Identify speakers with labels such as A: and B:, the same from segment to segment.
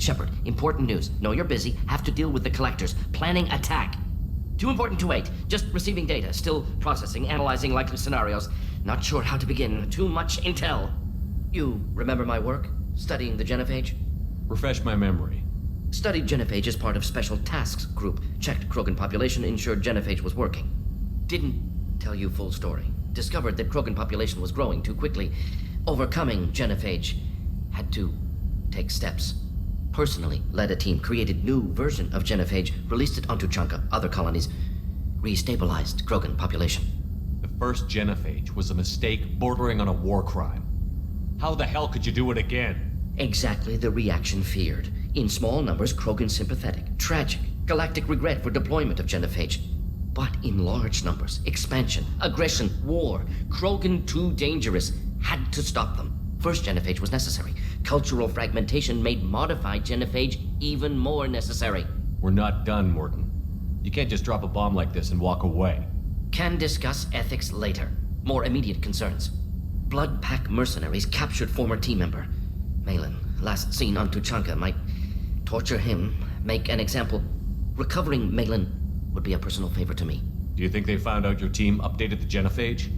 A: Shepard, important news. Know you're busy. Have to deal with the collectors. Planning attack. Too important to wait. Just receiving data. Still processing, analyzing likely scenarios. Not sure how to begin. Too much intel. You remember my work? Studying the genophage?
B: Refresh my memory.
A: Studied genophage as part of Special Tasks Group. Checked Krogan population, ensured genophage was working. Didn't tell you full story. Discovered that Krogan population was growing too quickly. Overcoming genophage. Had to take steps. Personally led a team, created new version of genophage, released it onto Chunka, other colonies, restabilized Krogan population.
B: The first genophage was a mistake bordering on a war crime. How the hell could you do it again?
A: Exactly the reaction feared. In small numbers, Krogan sympathetic, tragic, galactic regret for deployment of genophage. But in large numbers, expansion, aggression, war, Krogan too dangerous, had to stop them. First genophage was necessary. Cultural fragmentation made modified genophage even more necessary.
B: We're not done, Morton. You can't just drop a bomb like this and walk away.
A: Can discuss ethics later. More immediate concerns. Blood Pack mercenaries captured former team member. Malin, last seen on Tuchanka, might torture him, make an example. Recovering Malin would be a personal favor to me.
B: Do you think they found out your team updated the genophage?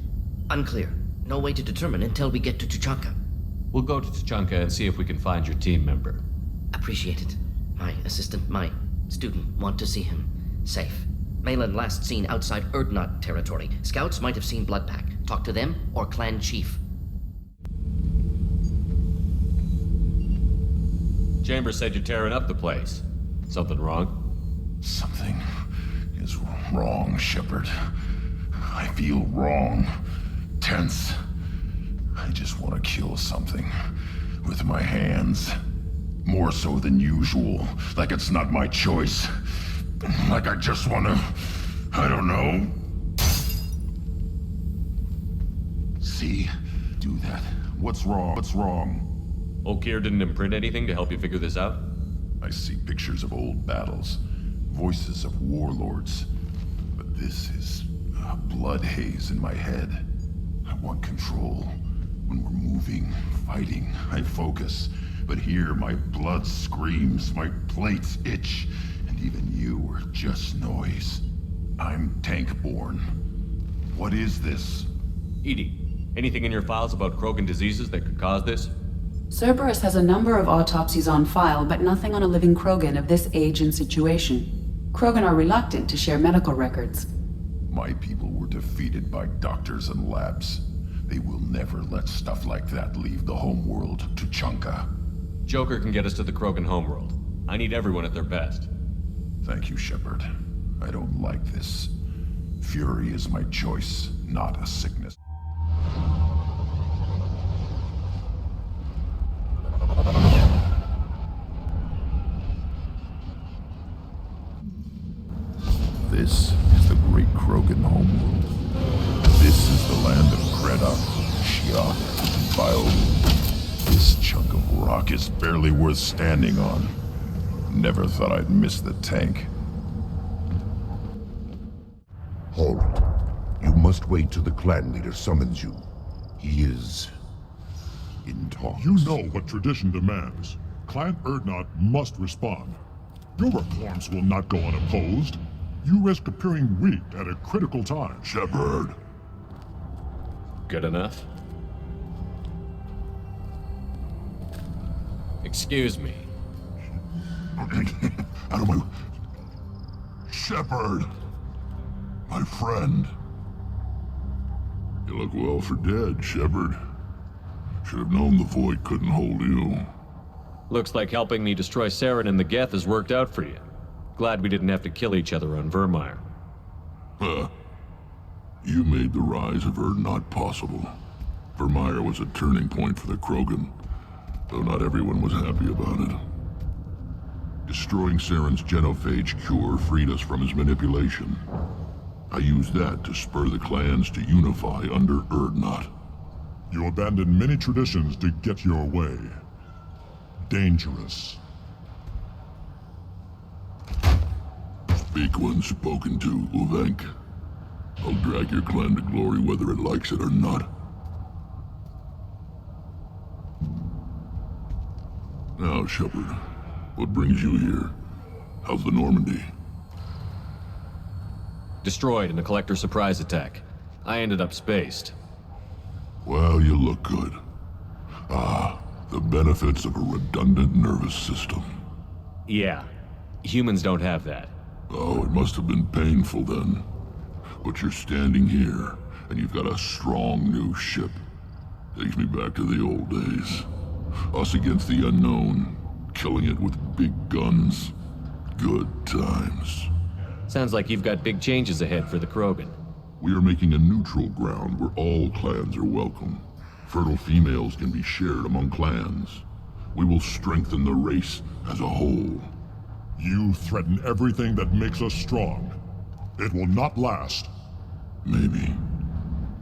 A: Unclear. No way to determine until we get to Tuchanka.
B: We'll go to Tuchanka and see if we can find your team member.
A: Appreciate it. My assistant, my student, want to see him safe. Malin last seen outside Erdnot territory. Scouts might have seen Blood Pack. Talk to them or clan chief.
B: Chambers said you're tearing up the place. Something wrong?
C: Something is wrong, Shepard. I feel wrong. Tense. I just want to kill something. With my hands. More so than usual. Like it's not my choice. Like I just want to... I don't know. See? Do that. What's wrong? What's wrong?
B: Okir didn't imprint anything to help you figure this out?
C: I see pictures of old battles. Voices of warlords. But this is a blood haze in my head. I want control. When we're moving, fighting, I focus. But here my blood screams, my plates itch, and even you are just noise. I'm tank-born. What is this?
B: EDI, anything in your files about Krogan diseases that could cause this?
D: Cerberus has a number of autopsies on file, but nothing on a living Krogan of this age and situation. Krogan are reluctant to share medical records.
C: My people were defeated by doctors and labs. They will never let stuff like that leave the homeworld to Chunka.
B: Joker can get us to the Krogan homeworld. I need everyone at their best.
C: Thank you, Shepard. I don't like this. Fury is my choice, not a sickness. This is the great Krogan homeworld. This is the land of Kreda, Shiok, and Bio. This chunk of rock is barely worth standing on. Never thought I'd miss the tank.
E: Halt. You must wait till the clan leader summons you. He is in talks.
F: You know what tradition demands. Clan Erdnot must respond. Your reforms will not go unopposed. You risk appearing weak at a critical time.
C: Shepard.
B: Good enough? Excuse me.
C: Out of my... Shepard! My friend. You look well for dead, Shepard. Should have known the Void couldn't hold you.
B: Looks like helping me destroy Saren and the Geth has worked out for you. Glad we didn't have to kill each other on Vermeer.
C: Huh. You made the rise of Erdnot possible. Vermeer was a turning point for the Krogan, though not everyone was happy about it. Destroying Saren's genophage cure freed us from his manipulation. I used that to spur the clans to unify under Erdnot.
F: You abandoned many traditions to get your way. Dangerous.
C: Speak when spoken to, Uvenk. I'll drag your clan to glory whether it likes it or not. Now, Shepard, What brings you here? How's the Normandy?
B: Destroyed in a collector surprise attack. I ended up spaced.
C: Well, you look good. Ah, the benefits of a redundant nervous system.
B: Yeah. Humans don't have that.
C: Oh, it must have been painful then. But you're standing here, and you've got a strong new ship. Takes me back to the old days. Us against the unknown, killing it with big guns. Good times.
B: Sounds like you've got big changes ahead for the Krogan.
C: We are making a neutral ground where all clans are welcome. Fertile females can be shared among clans. We will strengthen the race as a whole.
F: You threaten everything that makes us strong. It will not last.
C: Maybe.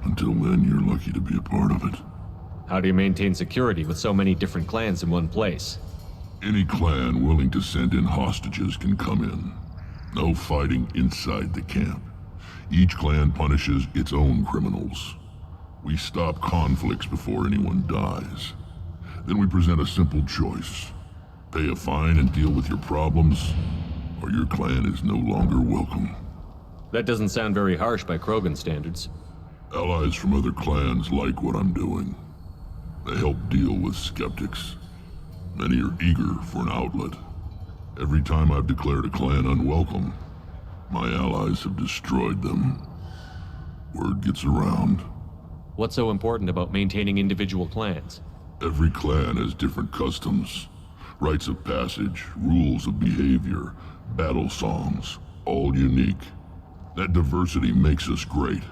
C: Until then, you're lucky to be a part of it.
B: How do you maintain security with so many different clans in one place?
C: Any clan willing to send in hostages can come in. No fighting inside the camp. Each clan punishes its own criminals. We stop conflicts before anyone dies. Then we present a simple choice. Pay a fine and deal with your problems, or your clan is no longer welcome.
B: That doesn't sound very harsh by Krogan standards.
C: Allies from other clans like what I'm doing. They help deal with skeptics. Many are eager for an outlet. Every time I've declared a clan unwelcome, my allies have destroyed them. Word gets around.
B: What's so important about maintaining individual clans?
C: Every clan has different customs, rites of passage, rules of behavior, battle songs, all unique. That diversity makes us great.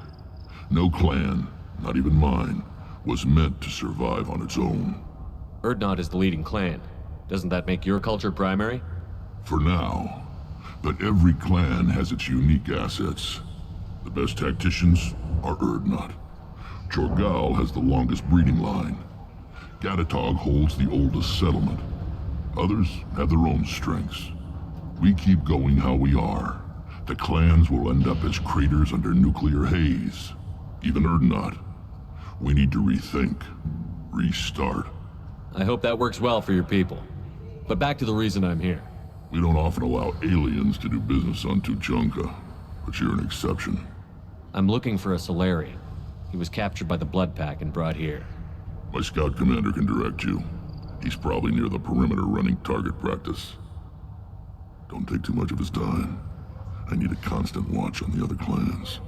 C: No clan, not even mine, was meant to survive on its own.
B: Urdnot is the leading clan. Doesn't that make your culture primary?
C: For now. But every clan has its unique assets. The best tacticians are Urdnot. Chorgal has the longest breeding line. Gatatog holds the oldest settlement. Others have their own strengths. We keep going how we are. The clans will end up as craters under nuclear haze. Even Urdnot. We need to rethink. Restart.
B: I hope that works well for your people. But back to the reason I'm here.
C: We don't often allow aliens to do business on Tuchanka, but you're an exception.
B: I'm looking for a Solarian. He was captured by the Blood Pack and brought here.
C: My scout commander can direct you. He's probably near the perimeter running target practice. Don't take too much of his time. I need a constant watch on the other clans.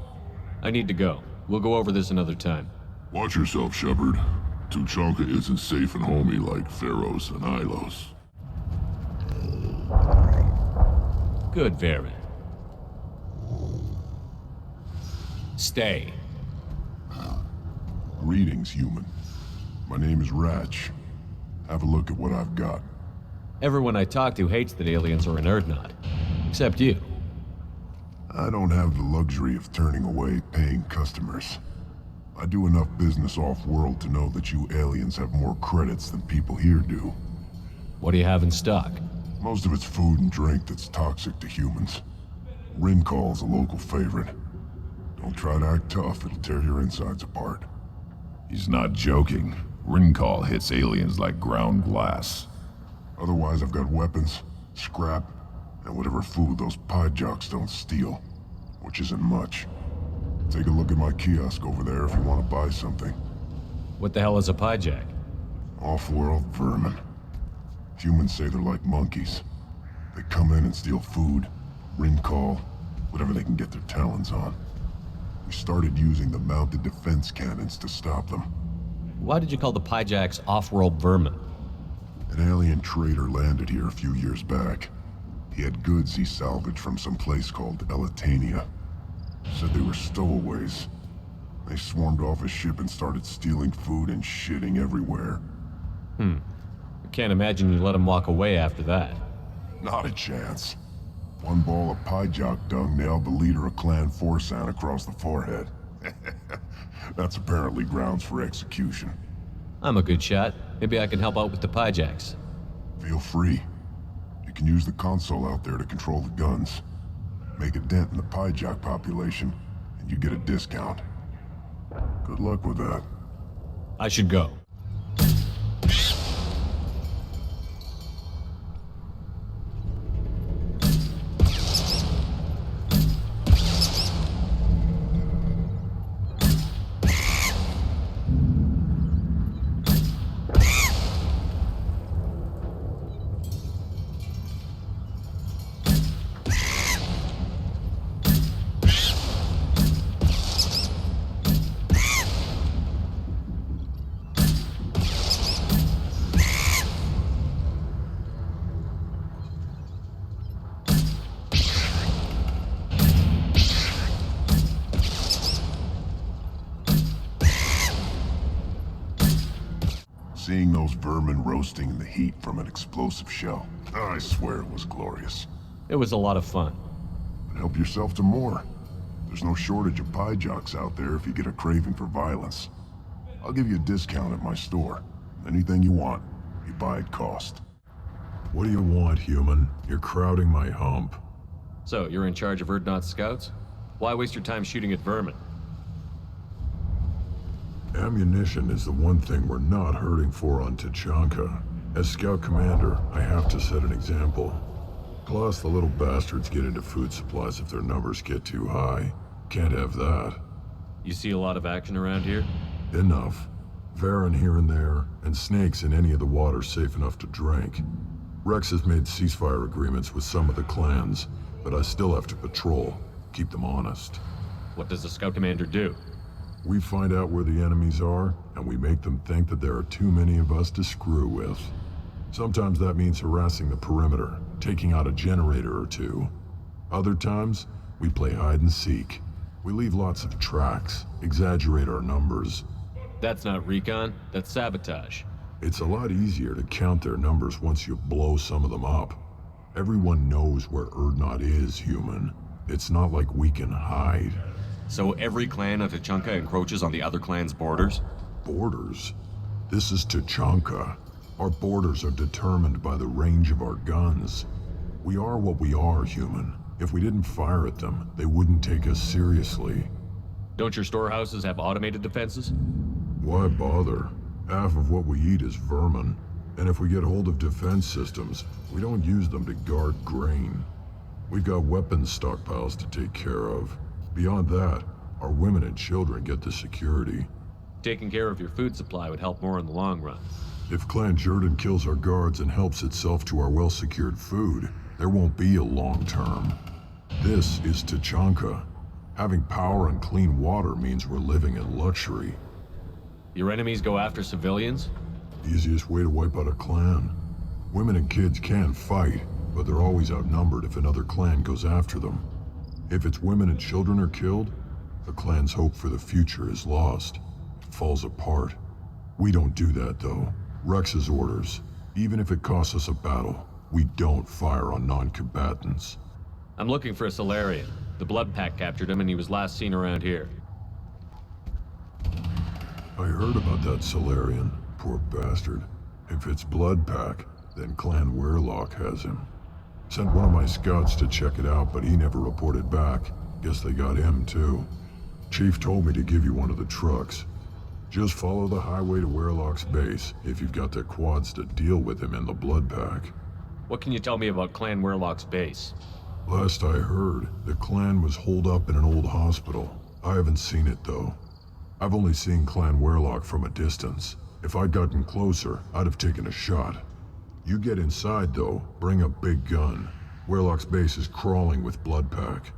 B: I need to go. We'll go over this another time.
C: Watch yourself, Shepard. Tuchanka isn't safe and homey like Pharaohs and Ilos.
B: Good, Varen. Stay.
C: Greetings, human. My name is Ratch. Have a look at what I've got.
B: Everyone I talk to hates that aliens are in Urdnot. Except you.
C: I don't have the luxury of turning away paying customers. I do enough business off-world to know that you aliens have more credits than people here do.
B: What do you have in stock?
C: Most of it's food and drink that's toxic to humans. Rincall's a local favorite. Don't try to act tough, it'll tear your insides apart.
G: He's not joking. Rincall hits aliens like ground glass.
C: Otherwise, I've got weapons, scrap, and whatever food those pie jocks don't steal. Which isn't much. Take a look at my kiosk over there if you want to buy something.
B: What the hell is a pyjack?
C: Off-world vermin. Humans say they're like monkeys. They come in and steal food, Rincall, whatever they can get their talons on. We started using the mounted defense cannons to stop them.
B: Why did you call the pyjacks off-world vermin?
C: An alien trader landed here a few years back. He had goods he salvaged from some place called Elitania. Said they were stowaways. They swarmed off his ship and started stealing food and shitting everywhere.
B: I can't imagine you let him walk away after that.
C: Not a chance. One ball of pyjock dung nailed the leader of Clan Forsan across the forehead. That's apparently grounds for execution.
B: I'm a good shot. Maybe I can help out with the pyjacks.
C: Feel free. You can use the console out there to control the guns. Make a dent in the pyjock population, and you get a discount. Good luck with that.
B: I should go.
C: those vermin roasting in the heat from an explosive shell. I swear it was glorious.
B: It was a lot of fun.
C: But help yourself to more. There's no shortage of pie jocks out there if you get a craving for violence. I'll give you a discount at my store. Anything you want, you buy at cost.
H: What do you want, human? You're crowding my hump.
B: So, you're in charge of Erdnot's scouts? Why waste your time shooting at vermin?
H: Ammunition is the one thing we're not hurting for on Tachanka. As scout commander, I have to set an example. Plus, the little bastards get into food supplies if their numbers get too high. Can't have that.
B: You see a lot of action around here?
H: Enough. Varen here and there, and snakes in any of the water safe enough to drink. Rex has made ceasefire agreements with some of the clans, but I still have to patrol, keep them honest.
B: What does the scout commander do?
H: We find out where the enemies are, and we make them think that there are too many of us to screw with. Sometimes that means harassing the perimeter, taking out a generator or two. Other times, we play hide and seek. We leave lots of tracks, exaggerate our numbers.
B: That's not recon, that's sabotage.
H: It's a lot easier to count their numbers once you blow some of them up. Everyone knows where Erdnot is, human. It's not like we can hide.
B: So every clan of Tachanka encroaches on the other clan's borders?
H: Borders? This is Tachanka. Our borders are determined by the range of our guns. We are what we are, human. If we didn't fire at them, they wouldn't take us seriously.
B: Don't your storehouses have automated defenses?
H: Why bother? Half of what we eat is vermin. And if we get hold of defense systems, we don't use them to guard grain. We've got weapons stockpiles to take care of. Beyond that, our women and children get the security.
B: Taking care of your food supply would help more in the long run.
H: If Clan Jordan kills our guards and helps itself to our well-secured food, there won't be a long term. This is Tachanka. Having power and clean water means we're living in luxury.
B: Your enemies go after civilians?
H: Easiest way to wipe out a clan. Women and kids can fight, but they're always outnumbered if another clan goes after them. If its women and children are killed, the clan's hope for the future is lost. It falls apart. We don't do that, though. Rex's orders. Even if it costs us a battle, we don't fire on non-combatants.
B: I'm looking for a Solarian. The Blood Pack captured him and he was last seen around here.
H: I heard about that Solarian. Poor bastard. If it's Blood Pack, then Clan Werlock has him. Sent one of my scouts to check it out, but he never reported back. Guess they got him, too. Chief told me to give you one of the trucks. Just follow the highway to Werlock's base, if you've got the quads to deal with him in the Blood Pack.
B: What can you tell me about Clan Werlock's base?
H: Last I heard, the clan was holed up in an old hospital. I haven't seen it, though. I've only seen Clan Werlock from a distance. If I'd gotten closer, I'd have taken a shot. You get inside, though, bring a big gun. Werlock's base is crawling with Blood Pack.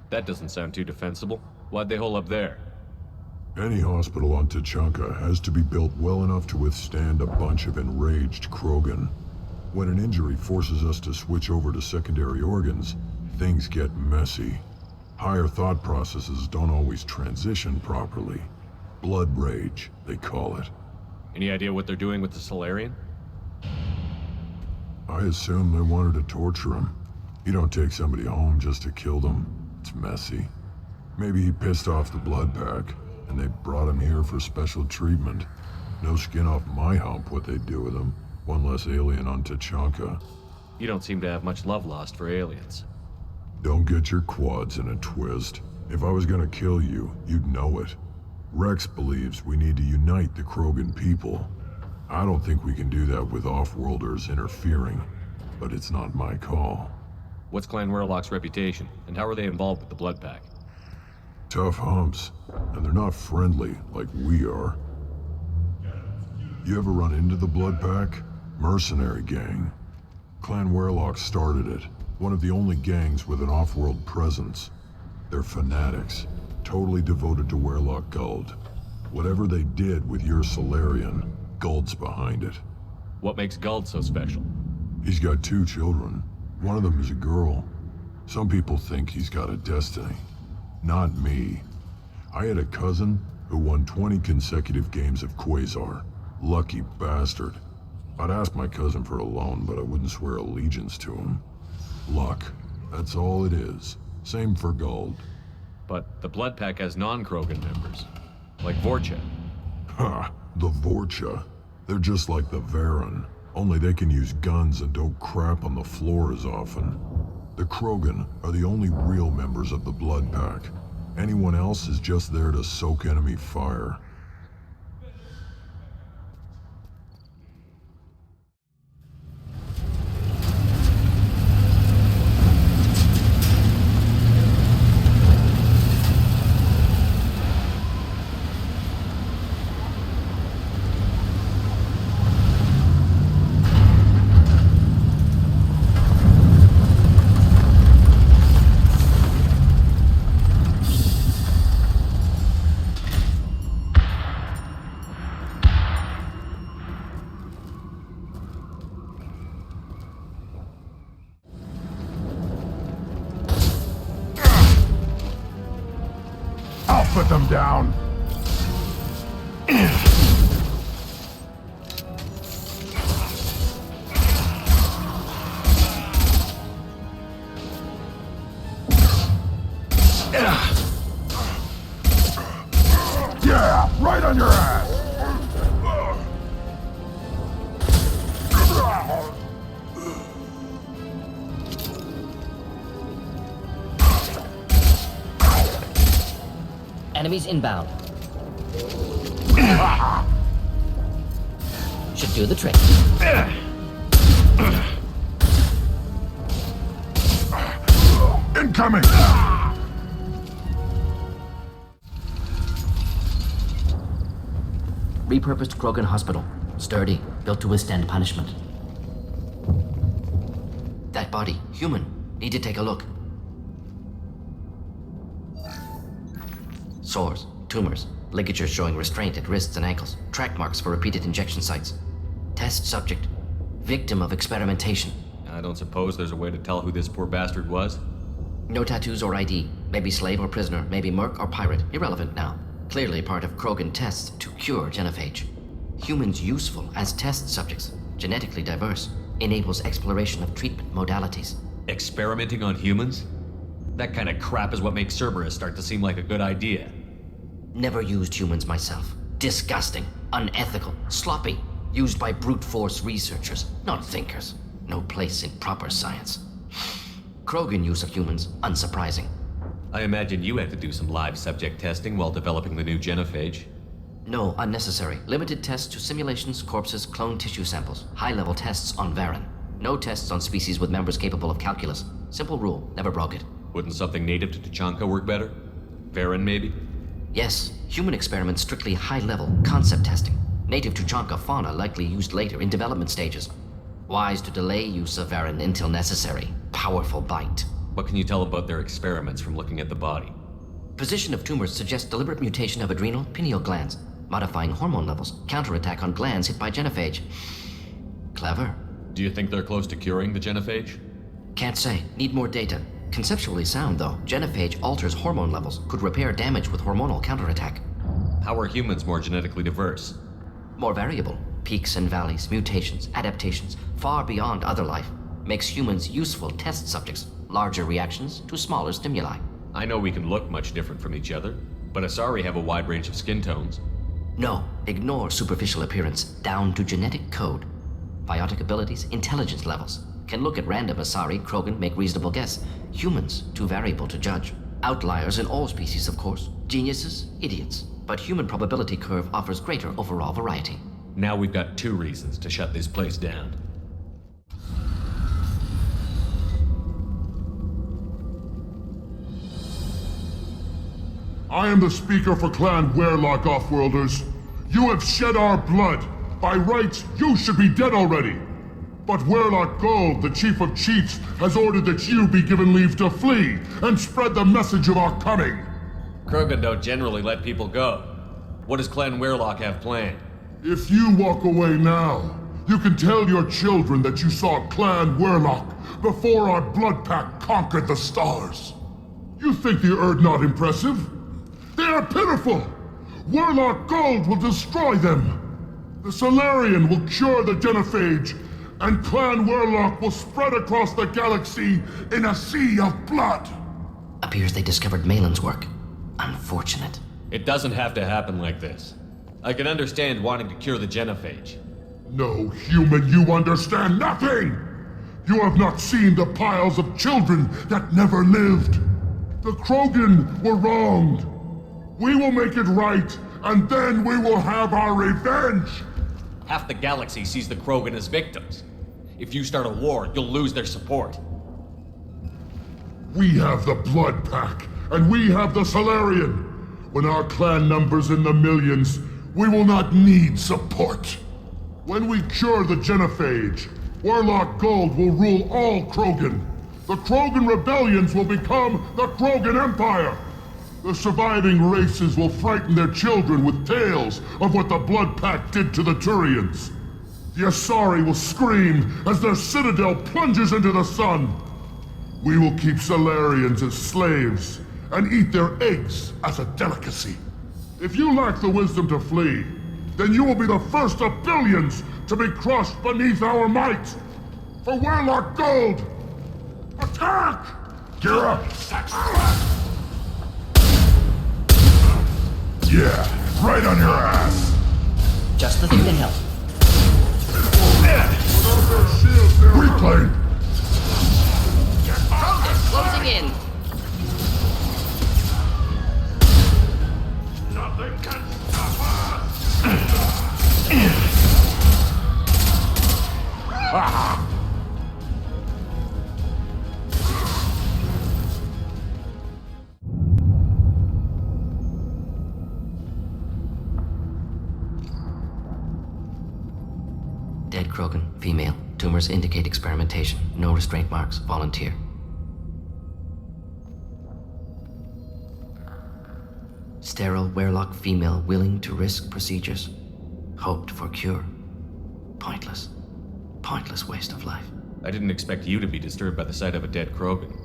B: That doesn't sound too defensible. Why'd they hole up there?
H: Any hospital on Tachanka has to be built well enough to withstand a bunch of enraged Krogan. When an injury forces us to switch over to secondary organs, things get messy. Higher thought processes don't always transition properly. Blood rage, they call it.
B: Any idea what they're doing with the Solarian?
H: I assume they wanted to torture him. You don't take somebody home just to kill them. It's messy. Maybe he pissed off the Blood Pack, and they brought him here for special treatment. No skin off my hump what they'd do with him. One less alien on Tachanka.
B: You don't seem to have much love lost for aliens.
H: Don't get your quads in a twist. If I was gonna kill you, you'd know it. Rex believes we need to unite the Krogan people. I don't think we can do that with off-worlders interfering, but it's not my call.
B: What's Clan Werlock's reputation, and how are they involved with the Blood Pack?
H: Tough humps, and they're not friendly like we are. You ever run into the Blood Pack? Mercenary gang. Clan Werlock started it, one of the only gangs with an off-world presence. They're fanatics, totally devoted to Werlock Guld. Whatever they did with your Solarian, Guld's behind it.
B: What makes Guld so special?
H: He's got 2 children. One of them is a girl. Some people think he's got a destiny. Not me. I had a cousin who won 20 consecutive games of Quasar. Lucky bastard. I'd ask my cousin for a loan, but I wouldn't swear allegiance to him. Luck. That's all it is. Same for gold.
B: But the Blood Pack has non-Krogan members, like Vorcha.
H: Ha! The Vorcha. They're just like the Varen, only they can use guns and don't crap on the floor as often. The Krogan are the only real members of the Blood Pack. Anyone else is just there to soak enemy fire.
C: Put them down. Yeah, right on your ass.
A: Enemies inbound. Should do the trick.
C: Incoming!
A: Repurposed Krogan hospital. Sturdy, built to withstand punishment. That body, human. Need to take a look. Sores, tumors, ligatures showing restraint at wrists and ankles, track marks for repeated injection sites. Test subject, victim of experimentation.
B: I don't suppose there's a way to tell who this poor bastard was?
A: No tattoos or ID. Maybe slave or prisoner, maybe merc or pirate. Irrelevant now. Clearly part of Krogan tests to cure genophage. Humans useful as test subjects, genetically diverse, enables exploration of treatment modalities.
B: Experimenting on humans? That kind of crap is what makes Cerberus start to seem like a good idea.
A: Never used humans myself. Disgusting, unethical, sloppy. Used by brute force researchers, not thinkers. No place in proper science. Krogan use of humans, unsurprising.
B: I imagine you had to do some live subject testing while developing the new genophage.
A: No, unnecessary. Limited tests to simulations, corpses, cloned tissue samples. High-level tests on Varen. No tests on species with members capable of calculus. Simple rule, never broke it.
B: Wouldn't something native to Tuchanka work better? Varen, maybe?
A: Yes, human experiments strictly high-level, concept testing. Native Tuchanka fauna likely used later in development stages. Wise to delay use of Varen until necessary. Powerful bite.
B: What can you tell about their experiments from looking at the body?
A: Position of tumors suggests deliberate mutation of adrenal, pineal glands, modifying hormone levels, counterattack on glands hit by genophage. Clever.
B: Do you think they're close to curing the genophage?
A: Can't say. Need more data. Conceptually sound, though. Genophage alters hormone levels, could repair damage with hormonal counterattack.
B: How are humans more genetically diverse?
A: More variable. Peaks and valleys, mutations, adaptations, far beyond other life. Makes humans useful test subjects. Larger reactions to smaller stimuli.
B: I know we can look much different from each other, but Asari have a wide range of skin tones.
A: No, ignore superficial appearance, down to genetic code. Biotic abilities, intelligence levels. Can look at random Asari, Krogan, make reasonable guess. Humans, too variable to judge. Outliers in all species, of course. Geniuses, idiots. But human probability curve offers greater overall variety.
B: Now we've got 2 reasons to shut this place down.
F: I am the speaker for Clan Werlock, Offworlders. You have shed our blood. By rights, you should be dead already. But Werlock Gold, the Chief of Chiefs, has ordered that you be given leave to flee and spread the message of our coming.
B: Krogan don't generally let people go. What does Clan Werlock have planned?
F: If you walk away now, you can tell your children that you saw Clan Werlock before our blood pack conquered the stars. You think the Erd not impressive? They are pitiful! Werlock Gold will destroy them! The Solarian will cure the genophage, and Clan Warlock will spread across the galaxy in a sea of blood!
A: Appears they discovered Malin's work. Unfortunate.
B: It doesn't have to happen like this. I can understand wanting to cure the genophage.
F: No, human, you understand nothing! You have not seen the piles of children that never lived. The Krogan were wronged. We will make it right, and then we will have our revenge!
B: Half the galaxy sees the Krogan as victims. If you start a war, you'll lose their support.
F: We have the Blood Pack, and we have the Solarian. When our clan numbers in the millions, we will not need support. When we cure the genophage, Warlock Gold will rule all Krogan. The Krogan rebellions will become the Krogan Empire. The surviving races will frighten their children with tales of what the Blood Pact did to the Turians. The Asari will scream as their citadel plunges into the sun. We will keep Solarians as slaves and eat their eggs as a delicacy. If you lack the wisdom to flee, then you will be the first of billions to be crushed beneath our might. For Warlock Gold, attack!
C: Gear up! Yeah, right on your ass!
A: Just the thing to help.
F: Reclaim!
A: Closing in.
F: Nothing can stop us!
A: Dead Krogan, female. Tumors indicate experimentation. No restraint marks. Volunteer. Sterile Warlock female willing to risk procedures. Hoped for cure. Pointless. Pointless waste of life.
B: I didn't expect you to be disturbed by the sight of a dead Krogan.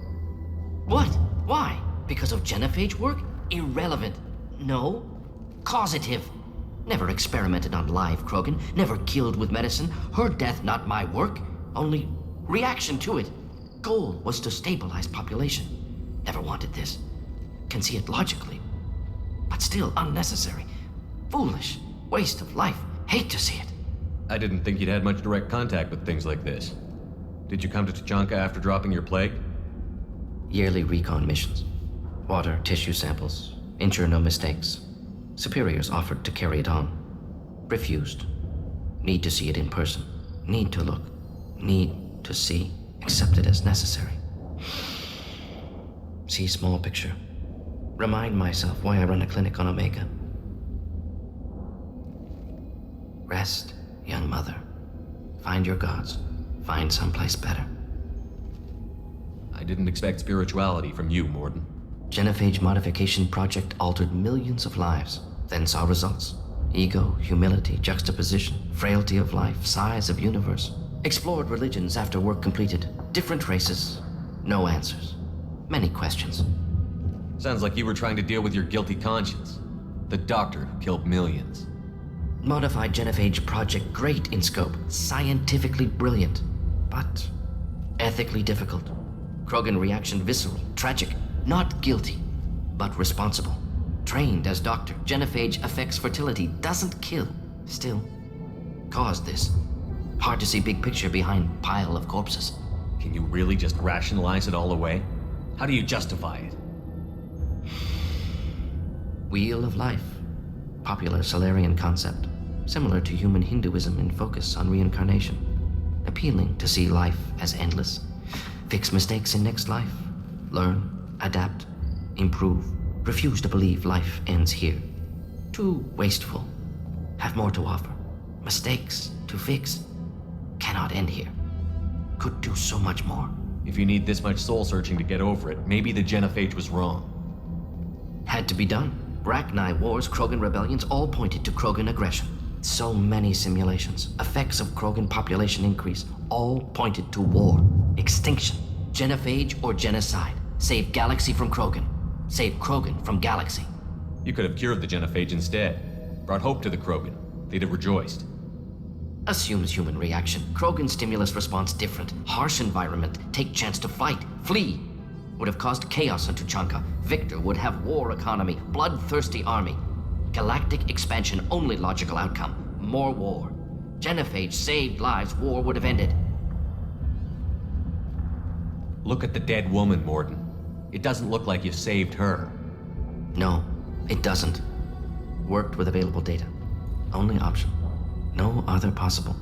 A: What? Why? Because of genophage work? Irrelevant. No. Causative. Never experimented on live Krogan. Never killed with medicine. Her death not my work. Only reaction to it. Goal was to stabilize population. Never wanted this. Can see it logically. But still unnecessary. Foolish. Waste of life. Hate to see it.
B: I didn't think you'd had much direct contact with things like this. Did you come to Tachanka after dropping your plague?
A: Yearly recon missions. Water, tissue samples. Ensure no mistakes. Superiors offered to carry it on. Refused. Need to see it in person. Need to look. Need to see. Accepted as necessary. See small picture. Remind myself why I run a clinic on Omega. Rest, young mother. Find your gods. Find someplace better.
B: I didn't expect spirituality from you, Morden.
A: Genophage modification project altered millions of lives, then saw results. Ego, humility, juxtaposition, frailty of life, size of universe. Explored religions after work completed. Different races. No answers. Many questions.
B: Sounds like you were trying to deal with your guilty conscience. The doctor who killed millions.
A: Modified genophage project great in scope, scientifically brilliant, but ethically difficult. Krogan reaction visceral, tragic, not guilty, but responsible. Trained as doctor, genophage affects fertility, doesn't kill, still caused this. Hard to see big picture behind pile of corpses.
B: Can you really just rationalize it all away? How do you justify it?
A: Wheel of life. Popular Solarian concept. Similar to human Hinduism in focus on reincarnation. Appealing to see life as endless. Fix mistakes in next life. Learn, adapt, improve. Refuse to believe life ends here. Too wasteful. Have more to offer. Mistakes to fix. Cannot end here. Could do so much more.
B: If you need this much soul searching to get over it, maybe the genophage was wrong.
A: Had to be done. Rachni wars, Krogan rebellions, all pointed to Krogan aggression. So many simulations, effects of Krogan population increase, all pointed to war, extinction, genophage or genocide. Save galaxy from Krogan. Save Krogan from galaxy.
B: You could have cured the genophage instead. Brought hope to the Krogan. They'd have rejoiced.
A: Assumes human reaction. Krogan stimulus response different. Harsh environment. Take chance to fight. Flee. Would have caused chaos on Tuchanka. Victor would have war economy. Bloodthirsty army. Galactic expansion only logical outcome. More war. Genophage saved lives. War would have ended.
B: Look at the dead woman, Morden. It doesn't look like you saved her.
A: No, it doesn't. Worked with available data. Only option. No other possible.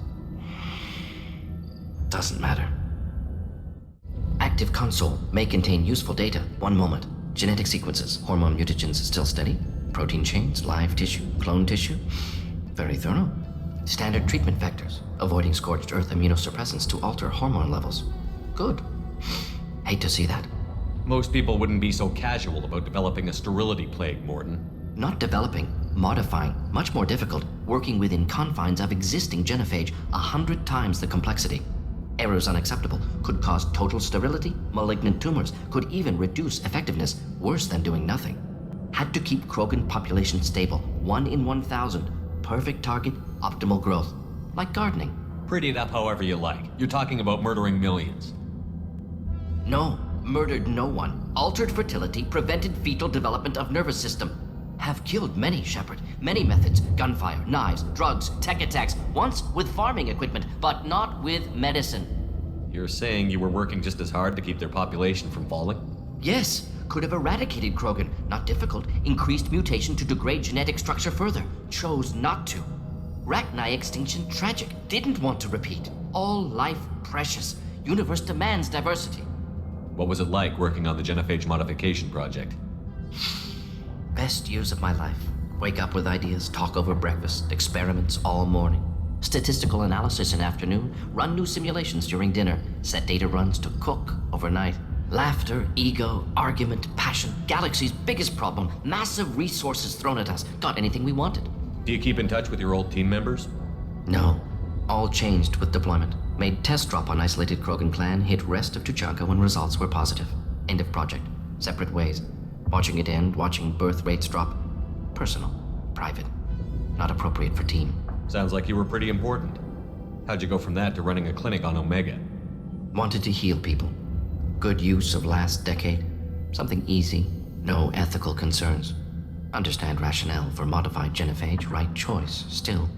A: Doesn't matter. Active console may contain useful data. 1 moment. Genetic sequences. Hormone mutagens still steady. Protein chains. Live tissue. Clone tissue. Very thorough. Standard treatment vectors. Avoiding scorched earth immunosuppressants to alter hormone levels. Good. Hate to see that.
B: Most people wouldn't be so casual about developing a sterility plague, Morden.
A: Not developing, modifying, much more difficult, working within confines of existing genophage, 100 times the complexity. Errors unacceptable, could cause total sterility, malignant tumors, could even reduce effectiveness, worse than doing nothing. Had to keep Krogan population stable, 1 in 1,000, perfect target, optimal growth. Like gardening.
B: Pretty it up however you like. You're talking about murdering millions.
A: No, murdered no one. Altered fertility, prevented fetal development of nervous system. Have killed many, Shepard. Many methods. Gunfire, knives, drugs, tech attacks. Once with farming equipment, but not with medicine.
B: You're saying you were working just as hard to keep their population from falling?
A: Yes, could have eradicated Krogan. Not difficult. Increased mutation to degrade genetic structure further. Chose not to. Rachni extinction tragic. Didn't want to repeat. All life precious. Universe demands diversity.
B: What was it like working on the genophage modification project?
A: Best years of my life. Wake up with ideas, talk over breakfast, experiments all morning. Statistical analysis in afternoon, run new simulations during dinner, set data runs to cook overnight. Laughter, ego, argument, passion, galaxy's biggest problem, massive resources thrown at us. Got anything we wanted.
B: Do you keep in touch with your old team members?
A: No. All changed with deployment. Made test drop on isolated Krogan clan, hit rest of Tuchanka when results were positive. End of project. Separate ways. Watching it end, watching birth rates drop. Personal. Private. Not appropriate for team.
B: Sounds like you were pretty important. How'd you go from that to running a clinic on Omega?
A: Wanted to heal people. Good use of last decade. Something easy. No ethical concerns. Understand rationale for modified genophage. Right choice. Still.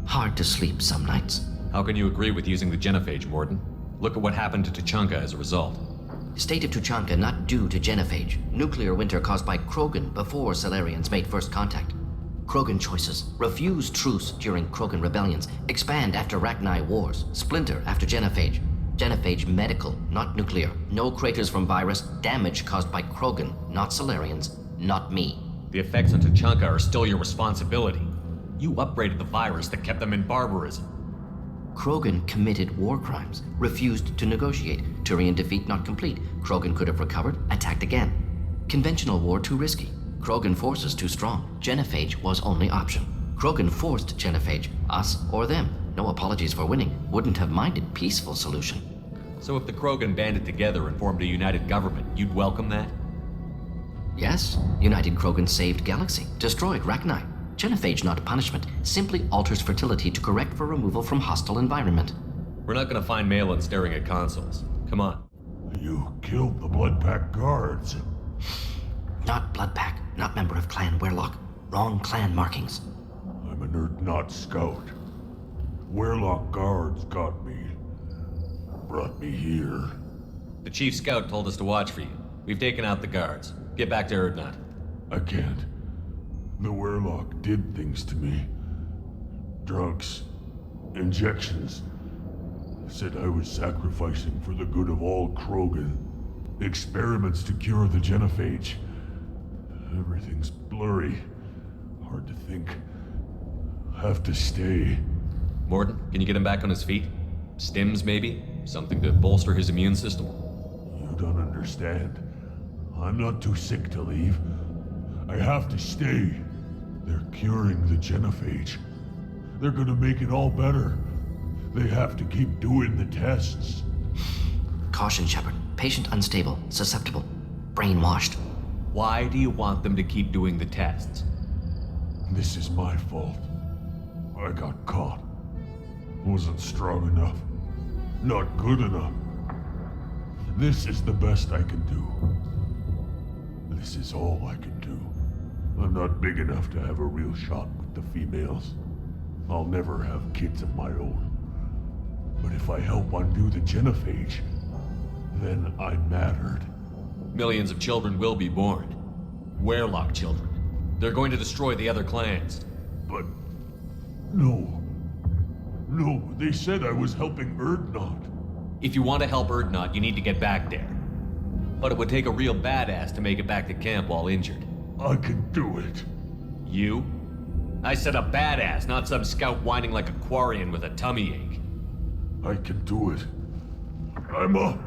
A: Hard to sleep some nights.
B: How can you agree with using the genophage, Morden? Look at what happened to Tuchanka as a result.
A: State of Tuchanka not due to genophage. Nuclear winter caused by Krogan before Salarians made first contact. Krogan choices. Refuse truce during Krogan rebellions. Expand after Rachni wars. Splinter after genophage. Genophage medical, not nuclear. No craters from virus. Damage caused by Krogan, not Salarians, not me.
B: The effects on Tuchanka are still your responsibility. You upgraded the virus that kept them in barbarism.
A: Krogan committed war crimes, refused to negotiate. Turian defeat not complete. Krogan could have recovered, attacked again. Conventional war too risky. Krogan forces too strong. Genophage was only option. Krogan forced genophage, us or them. No apologies for winning. Wouldn't have minded peaceful solution.
B: So if the Krogan banded together and formed a united government, you'd welcome that?
A: Yes, United Krogan saved Galaxy, destroyed Rachni. Genophage not punishment, simply alters fertility to correct for removal from hostile environment.
B: We're not gonna find Malin staring at consoles. Come on.
H: You killed the Blood Pack guards.
A: Not Blood Pack, not member of Clan Werlock. Wrong clan markings.
H: I'm a nerd, not scout. Werlock guards got me. Brought me here.
B: The chief scout told us to watch for you. We've taken out the guards. Get back to Erdnot.
H: I can't. The Werlock did things to me. Drugs. Injections. Said I was sacrificing for the good of all Krogan. Experiments to cure the genophage. Everything's blurry. Hard to think. Have to stay.
B: Morden, can you get him back on his feet? Stims, maybe? Something to bolster his immune system?
H: You don't understand. I'm not too sick to leave. I have to stay. They're curing the genophage. They're gonna make it all better. They have to keep doing the tests.
A: Caution, Shepard. Patient unstable, susceptible, brainwashed.
B: Why do you want them to keep doing the tests?
H: This is my fault. I got caught. Wasn't strong enough. Not good enough. This is the best I can do. This is all I can do. I'm not big enough to have a real shot with the females. I'll never have kids of my own. But if I help undo the genophage, then I mattered.
B: Millions of children will be born. Werelock children. They're going to destroy the other clans.
H: But... no. No, they said I was helping Erdnot.
B: If you want to help Erdnot, you need to get back there. But it would take a real badass to make it back to camp while injured.
H: I can do it.
B: You? I said a badass, not some scout whining like a Quarian with a tummy ache.
H: I can do it. I'm up.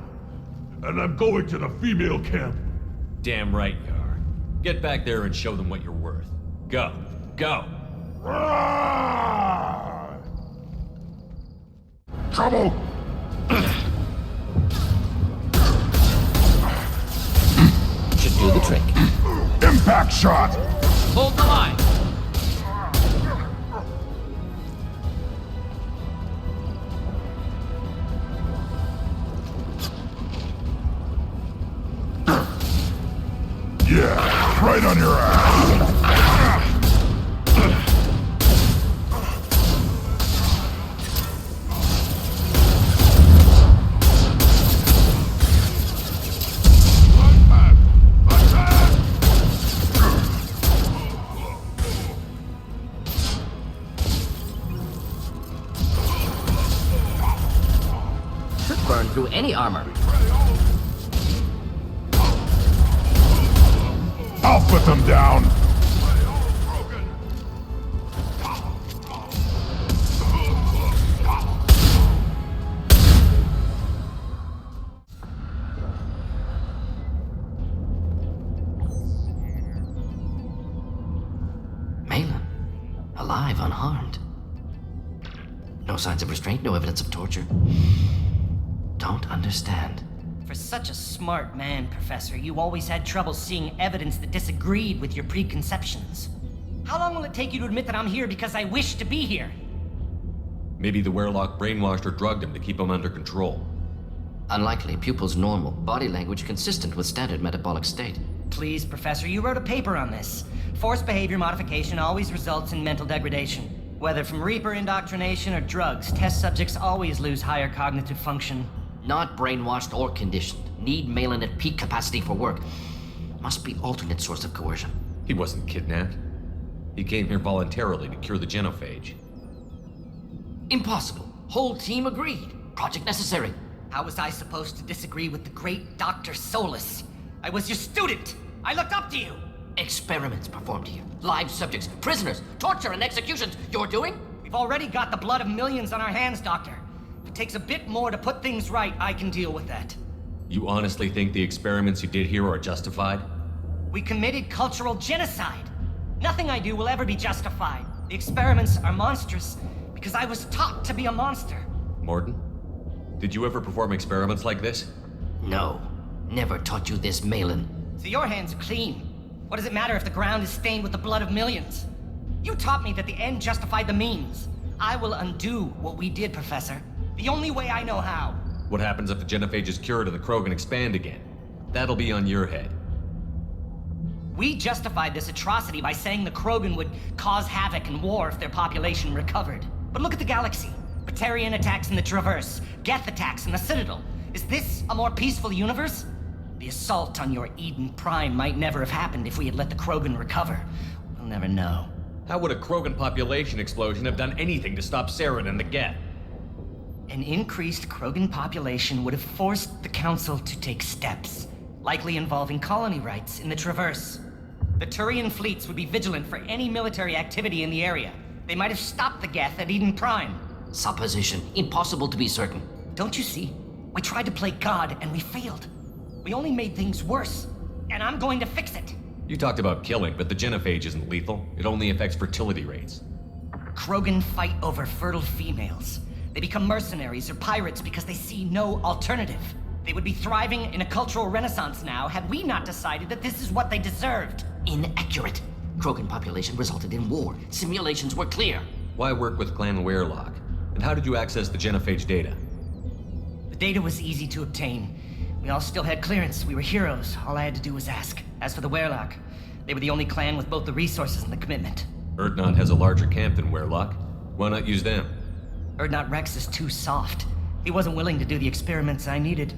H: And I'm going to the female camp.
B: Damn right you are. Get back there and show them what you're worth. Go. Go!
C: Trouble!
A: Should do the trick.
C: Impact shot!
B: Hold the line!
C: Yeah, right on your ass!
A: Should burn through any armor.
C: I'll put them down!
A: Malin, alive, unharmed. No signs of restraint, no evidence of torture. Don't understand.
I: For such a smart man, Professor, you always had trouble seeing evidence that disagreed with your preconceptions. How long will it take you to admit that I'm here because I wish to be here?
B: Maybe the Werelock brainwashed or drugged him to keep him under control.
A: Unlikely. Pupil's normal. Body language consistent with standard metabolic state.
I: Please, Professor, you wrote a paper on this. Forced behavior modification always results in mental degradation. Whether from Reaper indoctrination or drugs, test subjects always lose higher cognitive function.
A: Not brainwashed or conditioned. Need Malin at peak capacity for work. Must be alternate source of coercion.
B: He wasn't kidnapped. He came here voluntarily to cure the genophage.
A: Impossible. Whole team agreed. Project necessary.
I: How was I supposed to disagree with the great Dr. Solus? I was your student! I looked up to you!
A: Experiments performed here. Live subjects, prisoners, torture and executions. You're doing?
I: We've already got the blood of millions on our hands, Doctor. If it takes a bit more to put things right, I can deal with that.
B: You honestly think the experiments you did here are justified?
I: We committed cultural genocide. Nothing I do will ever be justified. The experiments are monstrous because I was taught to be a monster.
B: Morton? Did you ever perform experiments like this?
A: No. Never taught you this, Malin.
I: So your hands are clean. What does it matter if the ground is stained with the blood of millions? You taught me that the end justified the means. I will undo what we did, Professor. The only way I know how.
B: What happens if the genophage is cured and the Krogan expand again? That'll be on your head.
I: We justified this atrocity by saying the Krogan would cause havoc and war if their population recovered. But look at the galaxy. Batarian attacks in the Traverse, Geth attacks in the Citadel. Is this a more peaceful universe? The assault on your Eden Prime might never have happened if we had let the Krogan recover. We'll never know.
B: How would a Krogan population explosion have done anything to stop Saren and the Geth?
I: An increased Krogan population would have forced the Council to take steps, likely involving colony rights in the Traverse. The Turian fleets would be vigilant for any military activity in the area. They might have stopped the Geth at Eden Prime.
A: Supposition. Impossible to be certain.
I: Don't you see? We tried to play God and we failed. We only made things worse. And I'm going to fix it.
B: You talked about killing, but the genophage isn't lethal. It only affects fertility rates.
I: Krogan fight over fertile females. They become mercenaries or pirates because they see no alternative. They would be thriving in a cultural renaissance now had we not decided that this is what they deserved.
A: Inaccurate. Krogan population resulted in war. Simulations were clear.
B: Why work with Clan Werelock? And how did you access the genophage data?
I: The data was easy to obtain. We all still had clearance. We were heroes. All I had to do was ask. As for the Werelock, they were the only clan with both the resources and the commitment.
B: Erdnot has a larger camp than Werelock. Why not use them?
I: Erdnot Rex is too soft. He wasn't willing to do the experiments I needed.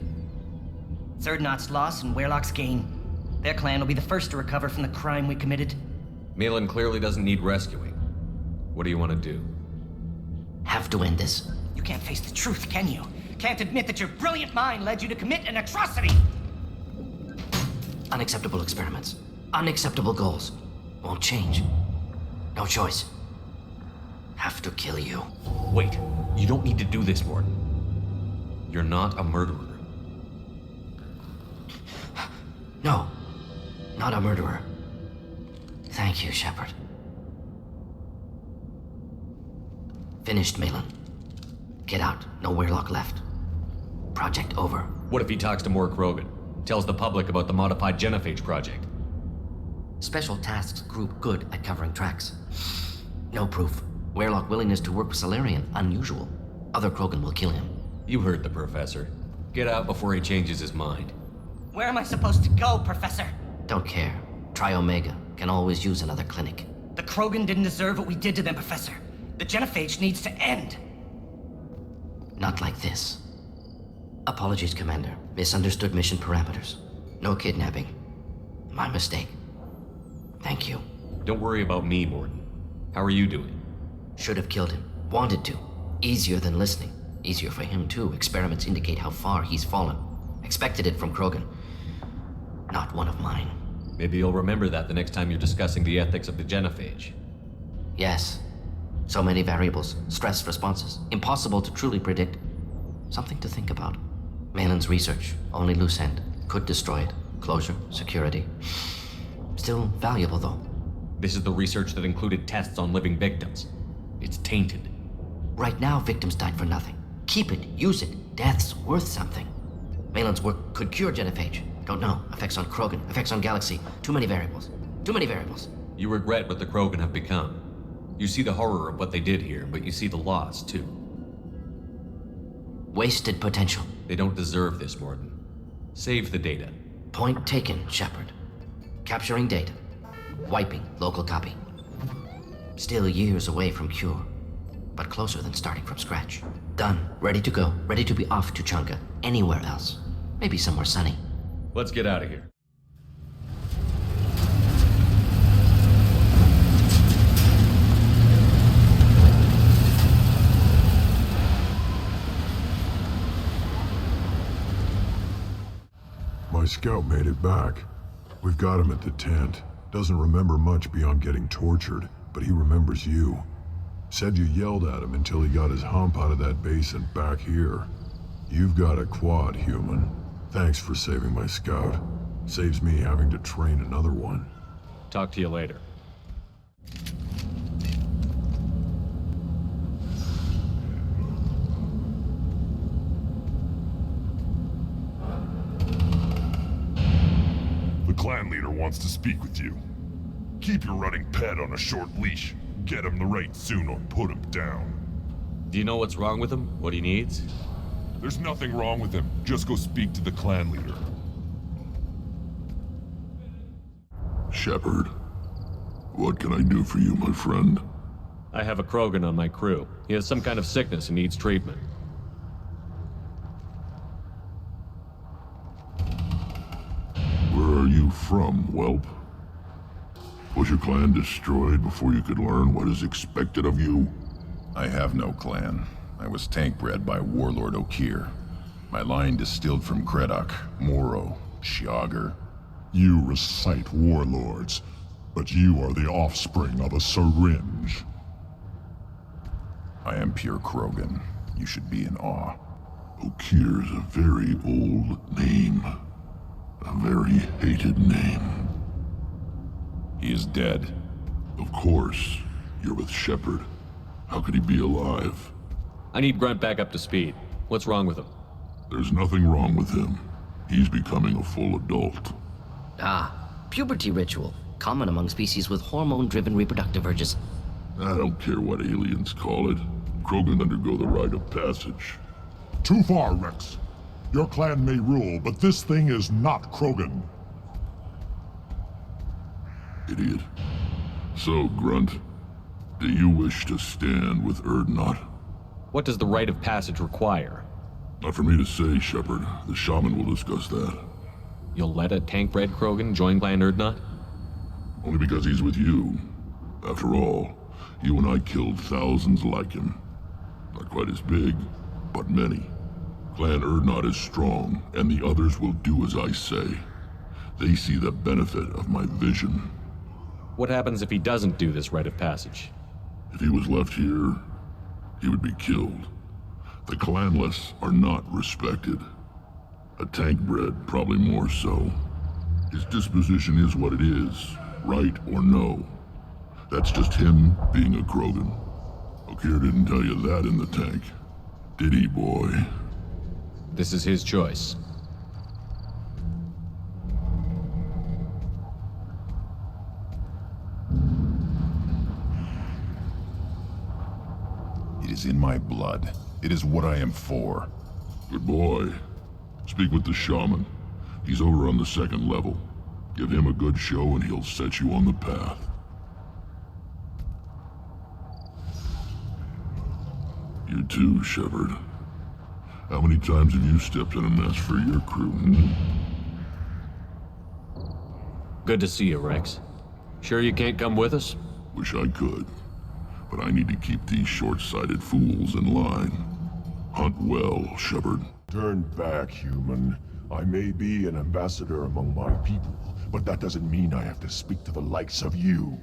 I: It's Erdnot's loss and Werelock's gain. Their clan will be the first to recover from the crime we committed.
B: Malin clearly doesn't need rescuing. What do you want to do?
A: Have to end this.
I: You can't face the truth, can you? Can't admit that your brilliant mind led you to commit an atrocity!
A: Unacceptable experiments. Unacceptable goals. Won't change. No choice. Have to kill you.
B: Wait, you don't need to do this, Morton. You're not a murderer.
A: No. Not a murderer. Thank you, Shepard. Finished, Malin. Get out. No Werelock left. Project over.
B: What if he talks to more Krogan? Tells the public about the modified genophage project?
A: Special Tasks Group good at covering tracks. No proof. Werelock willingness to work with Salarian, unusual. Other Krogan will kill him.
B: You heard the professor. Get out before he changes his mind.
I: Where am I supposed to go, Professor?
A: Don't care. Try Omega. Can always use another clinic.
I: The Krogan didn't deserve what we did to them, Professor. The genophage needs to end.
A: Not like this. Apologies, Commander. Misunderstood mission parameters. No kidnapping. My mistake. Thank you.
B: Don't worry about me, Morton. How are you doing?
A: Should have killed him. Wanted to. Easier than listening. Easier for him, too. Experiments indicate how far he's fallen. Expected it from Krogan. Not one of mine.
B: Maybe you'll remember that the next time you're discussing the ethics of the genophage.
A: Yes. So many variables. Stress responses. Impossible to truly predict. Something to think about. Malin's research. Only loose end. Could destroy it. Closure. Security. Still valuable, though.
B: This is the research that included tests on living victims. It's tainted.
A: Right now, victims died for nothing. Keep it. Use it. Death's worth something. Malin's work could cure genophage. Don't know. Effects on Krogan. Effects on Galaxy. Too many variables. Too many variables.
B: You regret what the Krogan have become. You see the horror of what they did here, but you see the loss, too.
A: Wasted potential.
B: They don't deserve this, Morton. Save the data.
A: Point taken, Shepard. Capturing data. Wiping local copy. Still years away from cure, but closer than starting from scratch. Done. Ready to go. Ready to be off to Chunga. Anywhere else. Maybe somewhere sunny.
B: Let's get out of here.
H: My scout made it back. We've got him at the tent. Doesn't remember much beyond getting tortured, but he remembers you. Said you yelled at him until he got his hump out of that base and back here. You've got a quad, human. Thanks for saving my scout. Saves me having to train another one.
B: Talk to you later.
F: The clan leader wants to speak with you. Keep your running pet on a short leash. Get him the right soon or put him down.
B: Do you know what's wrong with him? What he needs?
F: There's nothing wrong with him. Just go speak to the clan leader.
C: Shepard, what can I do for you, my friend?
B: I have a Krogan on my crew. He has some kind of sickness and needs treatment.
C: Where are you from, whelp? Was your clan destroyed before you could learn what is expected of you?
G: I have no clan. I was tank bred by Warlord Okir. My line distilled from Kredok, Moro, Shiagar.
F: You recite warlords, but you are the offspring of a syringe.
G: I am pure Krogan. You should be in awe.
C: Okir's a very old name. A very hated name.
G: He is dead.
C: Of course. You're with Shepard. How could he be alive?
B: I need Grunt back up to speed. What's wrong with him?
C: There's nothing wrong with him. He's becoming a full adult.
A: Ah, puberty ritual. Common among species with hormone-driven reproductive urges.
F: I don't care what aliens call it. Krogan undergo the rite of passage.
J: Too far, Rex. Your clan may rule, but this thing is not Krogan.
F: Idiot. So, Grunt, do you wish to stand with Urdnot?
B: What does the rite of passage require?
F: Not for me to say, Shepard. The shaman will discuss that.
B: You'll let a tank-bred Krogan join Clan Urdnot?
F: Only because he's with you. After all, you and I killed thousands like him. Not quite as big, but many. Clan Urdnot is strong, and the others will do as I say. They see the benefit of my vision.
B: What happens if he doesn't do this rite of passage?
F: If he was left here, he would be killed. The clanless are not respected. A tank-bred, probably more so. His disposition is what it is, right or no. That's just him being a Krogan. Okeer didn't tell you that in the tank. Did he, boy?
B: This is his choice.
C: It is in my blood. It is what I am for.
F: Good boy. Speak with the shaman. He's over on the second level. Give him a good show and he'll set you on the path. You too, Shepard. How many times have you stepped in a mess for your crew,
B: Good to see you, Rex. Sure you can't come with us?
F: Wish I could. But I need to keep these short-sighted fools in line. Hunt well, Shepard.
J: Turn back, human. I may be an ambassador among my people, but that doesn't mean I have to speak to the likes of you.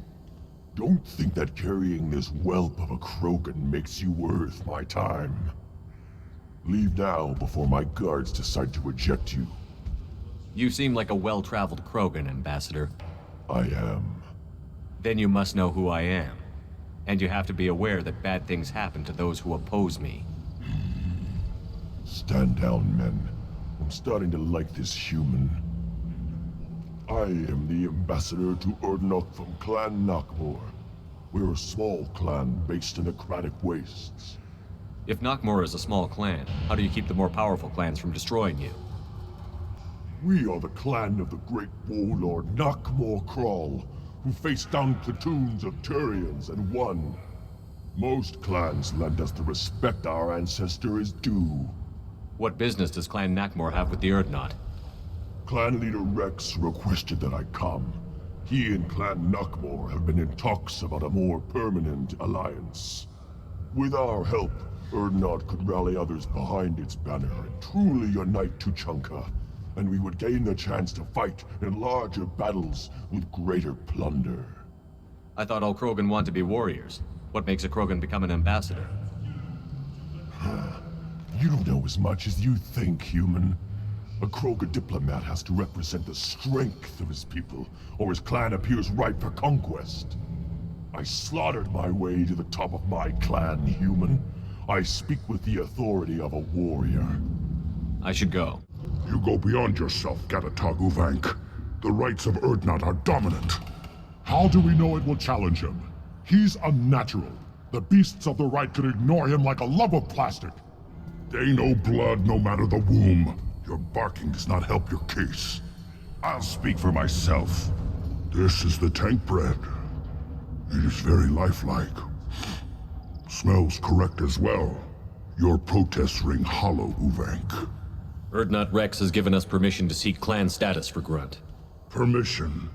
J: Don't think that carrying this whelp of a Krogan makes you worth my time. Leave now before my guards decide to eject you.
B: You seem like a well-traveled Krogan, Ambassador.
J: I am.
B: Then you must know who I am. And you have to be aware that bad things happen to those who oppose me.
J: Stand down, men. I'm starting to like this human. I am the ambassador to Urdnot from Clan Nakmor. We're a small clan based in the Kratic Wastes.
B: If Nakmor is a small clan, how do you keep the more powerful clans from destroying you?
J: We are the clan of the great warlord Nakmor Kral, who faced down platoons of Turians and won. Most clans lend us the respect our ancestor is due.
B: What business does Clan Nakmor have with the Urdnot?
J: Clan leader Rex requested that I come. He and Clan Nakmor have been in talks about a more permanent alliance. With our help, Urdnot could rally others behind its banner and truly unite Tuchanka, and we would gain the chance to fight in larger battles with greater plunder.
B: I thought all Krogan want to be warriors. What makes a Krogan become an ambassador?
J: You don't know as much as you think, human. A Krogan diplomat has to represent the strength of his people, or his clan appears ripe for conquest. I slaughtered my way to the top of my clan, human. I speak with the authority of a warrior.
B: I should go.
F: You go beyond yourself, Gatatog Uvank. The rights of Urdnot are dominant.
J: How do we know it will challenge him? He's unnatural. The beasts of the right could ignore him like a lump of plastic.
F: They know blood no matter the womb. Your barking does not help your case. I'll speak for myself. This is the tank bread. It is very lifelike. Smells correct as well. Your protests ring hollow, Uvank.
B: Urdnot Rex has given us permission to seek clan status for Grunt.
F: Permission?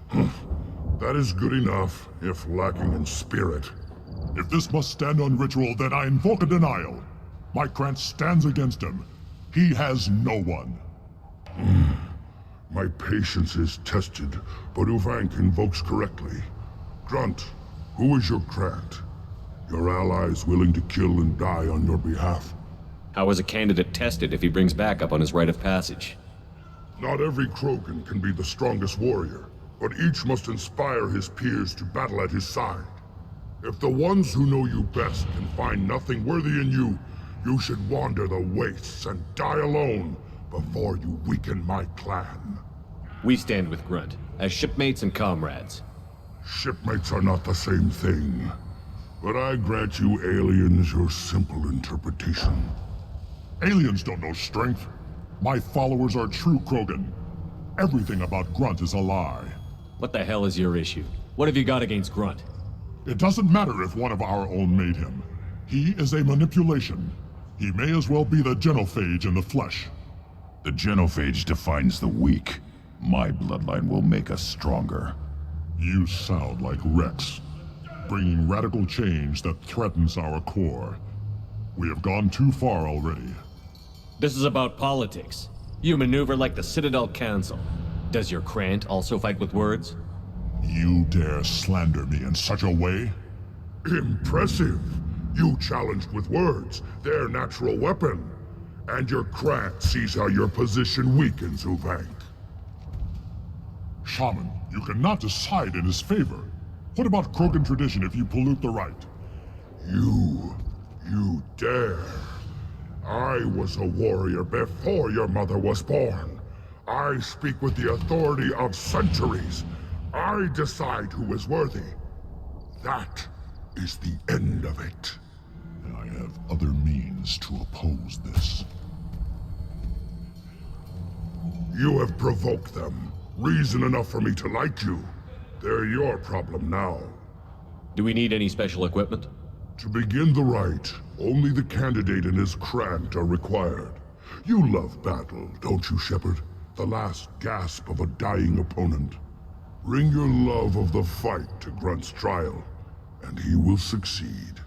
F: That is good enough, if lacking in spirit.
J: If this must stand on ritual, then I invoke a denial. My clan stands against him. He has no one.
F: My patience is tested, but Uvank invokes correctly. Grunt, who is your Grant? Your allies willing to kill and die on your behalf?
B: How is a candidate tested if he brings backup on his rite of passage?
F: Not every Krogan can be the strongest warrior, but each must inspire his peers to battle at his side. If the ones who know you best can find nothing worthy in you, you should wander the wastes and die alone before you weaken my clan.
B: We stand with Grunt, as shipmates and comrades.
F: Shipmates are not the same thing.
J: But I grant you aliens your simple interpretation.
F: Aliens don't know strength. My followers are true Krogan. Everything about Grunt is a lie.
B: What the hell is your issue? What have you got against Grunt?
F: It doesn't matter if one of our own made him. He is a manipulation. He may as well be the genophage in the flesh.
C: The genophage defines the weak. My bloodline will make us stronger.
F: You sound like Rex, bringing radical change that threatens our core. We have gone too far already.
B: This is about politics. You maneuver like the Citadel Council. Does your Krant also fight with words?
F: You dare slander me in such a way?
J: Impressive. You challenged with words, their natural weapon. And your Krant sees how your position weakens, Uvank.
F: Shaman, you cannot decide in his favor. What about Krogan tradition if you pollute the rite?
J: You dare. I was a warrior before your mother was born. I speak with the authority of centuries. I decide who is worthy. That is the end of it.
F: And I have other means to oppose this.
J: You have provoked them. Reason enough for me to like you. They're your problem now.
B: Do we need any special equipment?
J: To begin the rite, only the candidate and his Krant are required. You love battle, don't you, Shepard? The last gasp of a dying opponent. Bring your love of the fight to Grunt's trial, and he will succeed.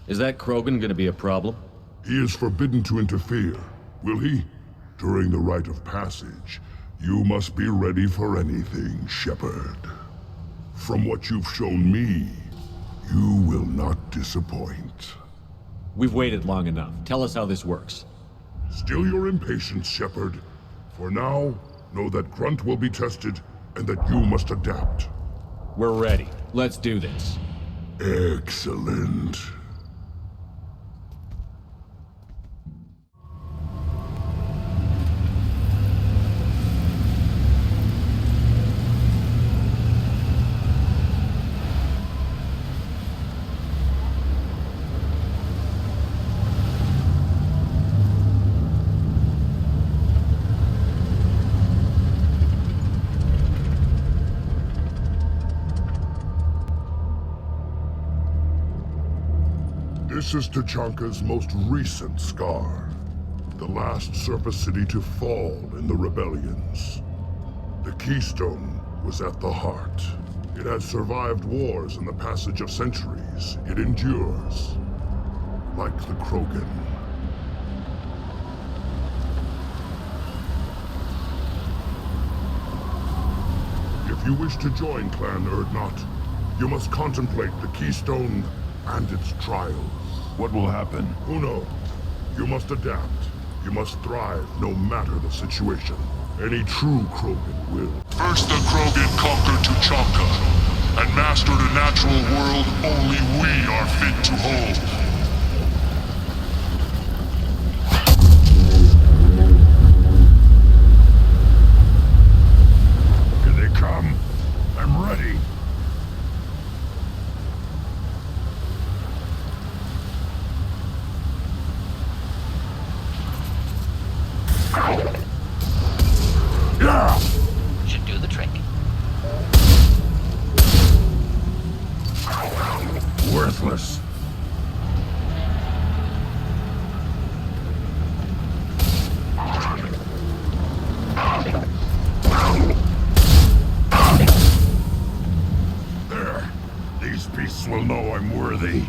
B: Is that Krogan gonna be a problem?
J: He is forbidden to interfere, will he? During the rite of passage, you must be ready for anything, Shepard. From what you've shown me, you will not disappoint.
B: We've waited long enough. Tell us how this works.
J: Still your impatience, Shepard. For now, know that Grunt will be tested, and that you must adapt.
B: We're ready. Let's do this.
J: Excellent. This is Tachanka's most recent scar. The last surface city to fall in the rebellions. The Keystone was at the heart. It has survived wars and the passage of centuries. It endures. Like the Krogan. If you wish to join Clan Urdnot, you must contemplate the Keystone and its trials.
C: What will happen?
J: Who knows? You must adapt. You must thrive no matter the situation. Any true Krogan will.
F: First the Krogan conquered Tuchanka, and mastered a natural world only we are fit to hold.
J: Here they come. I'm ready.
A: Should do the trick.
J: Worthless. There. These beasts will know I'm worthy.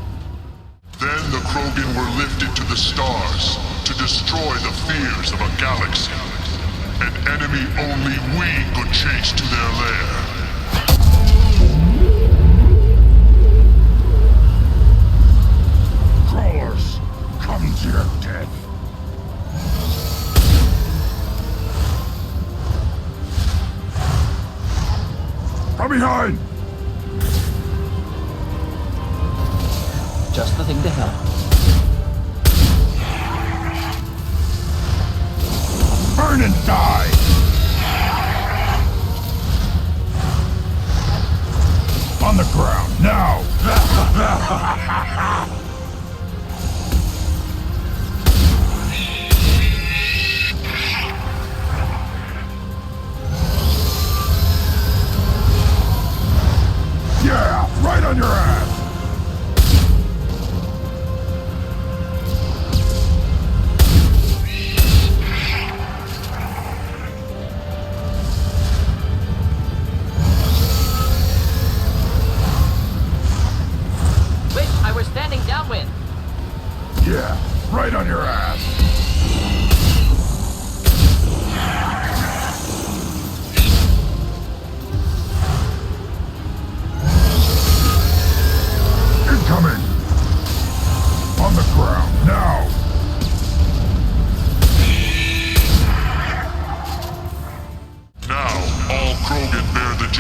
F: Then the Krogan were lifted to the stars to destroy the fears of a galaxy. An enemy only we could chase to their lair.
J: Crawlers, come to your death. From behind!
A: Just the thing to help.
J: Burn and die! On the ground, now!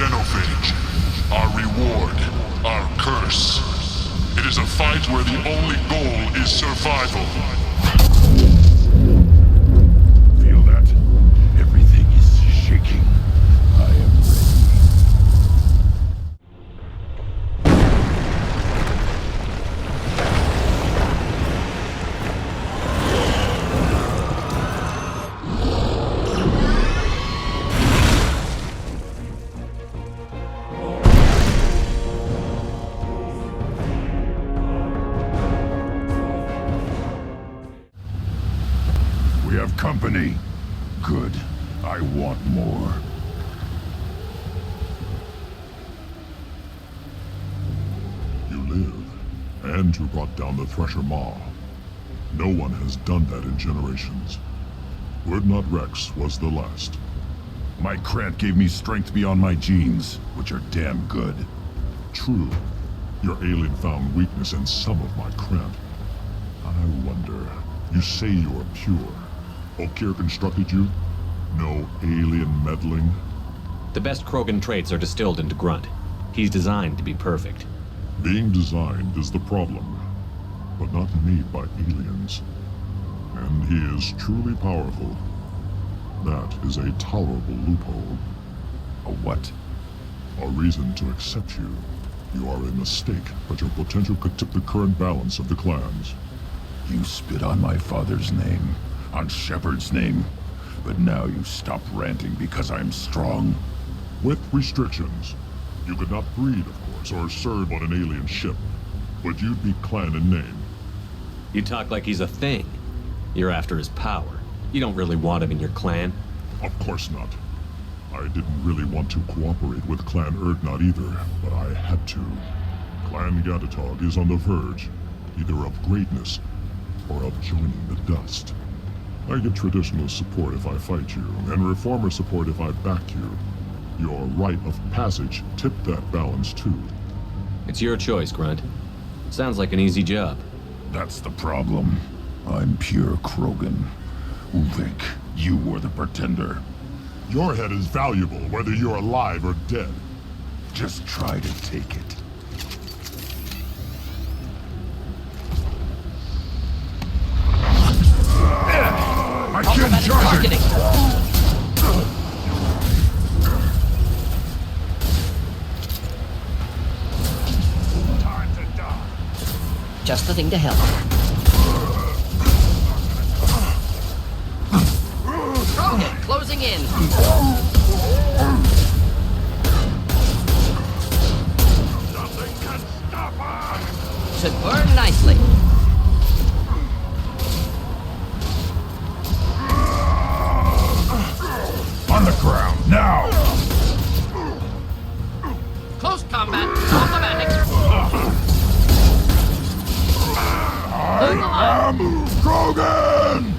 F: genophage. Our reward, our curse. It is a fight where the only goal is survival.
C: Feel that? Everything is shaking. I am ready. We have company. Good. I want more.
F: You live, and you brought down the Thresher Maw. No one has done that in generations. Urdnot Rex was the last.
C: My Krant gave me strength beyond my genes, which are damn good.
F: True, your alien found weakness in some of my Krant. I wonder, you say you are pure. Okeer constructed you? No alien meddling?
B: The best Krogan traits are distilled into Grunt. He's designed to be perfect.
F: Being designed is the problem, but not made by aliens. And he is truly powerful. That is a tolerable loophole.
C: A what?
F: A reason to accept you. You are a mistake, but your potential could tip the current balance of the clans.
C: You spit on my father's name, on Shepard's name, but now you stop ranting because I'm strong.
F: With restrictions. You could not breed, of course, or serve on an alien ship, but you'd be clan in name.
B: You talk like he's a thing. You're after his power. You don't really want him in your clan.
F: Of course not. I didn't really want to cooperate with Clan Urdnot either, but I had to. Clan Gatatog is on the verge, either of greatness or of joining the dust. I get traditional support if I fight you, and reformer support if I back you. Your rite of passage tipped that balance too.
B: It's your choice, Grunt. Sounds like an easy job.
C: That's the problem. I'm pure Krogan. Uvik, you were the pretender.
F: Your head is valuable whether you're alive or dead.
C: Just try to take it.
F: I can't charge it! Time to die.
A: Just the thing to help. Okay, closing in.
F: Nothing can stop us!
A: Should burn nicely.
C: On the ground, now!
A: Close combat. Automatic.
C: I am Krogan!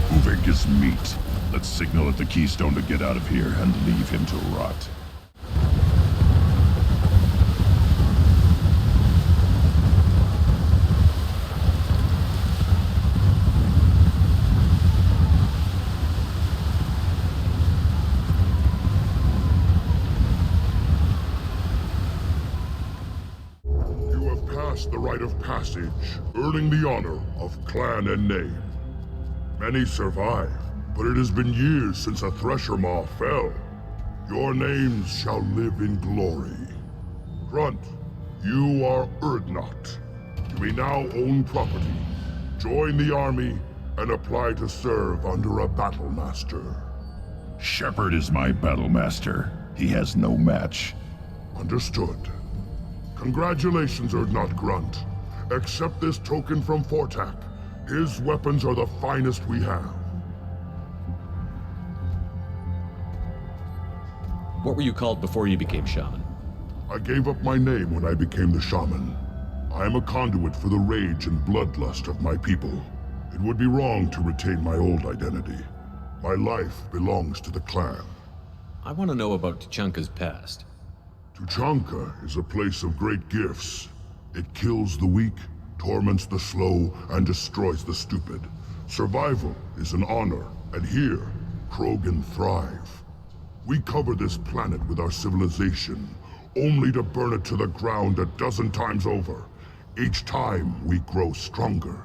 C: Uvik is meat. Let's signal at the Keystone to get out of here and leave him to rot.
F: The rite of passage, earning the honor of clan and name. Many survive, but it has been years since a Thresher Maw fell. Your names shall live in glory. Grunt, you are Urdnot. You may now own property, join the army, and apply to serve under a battle master.
C: Shepard is my battle master. He has no match.
F: Understood. Congratulations, Urdnot Grunt. Accept this token from Fortak. His weapons are the finest we have.
B: What were you called before you became shaman?
F: I gave up my name when I became the shaman. I am a conduit for the rage and bloodlust of my people. It would be wrong to retain my old identity. My life belongs to the clan.
B: I want to know about Tuchanka's past.
F: Tuchanka is a place of great gifts. It kills the weak, torments the slow, and destroys the stupid. Survival is an honor, and here, Krogan thrive.
J: We cover this planet with our civilization, only to burn it to the ground a dozen times over. Each time, we grow stronger.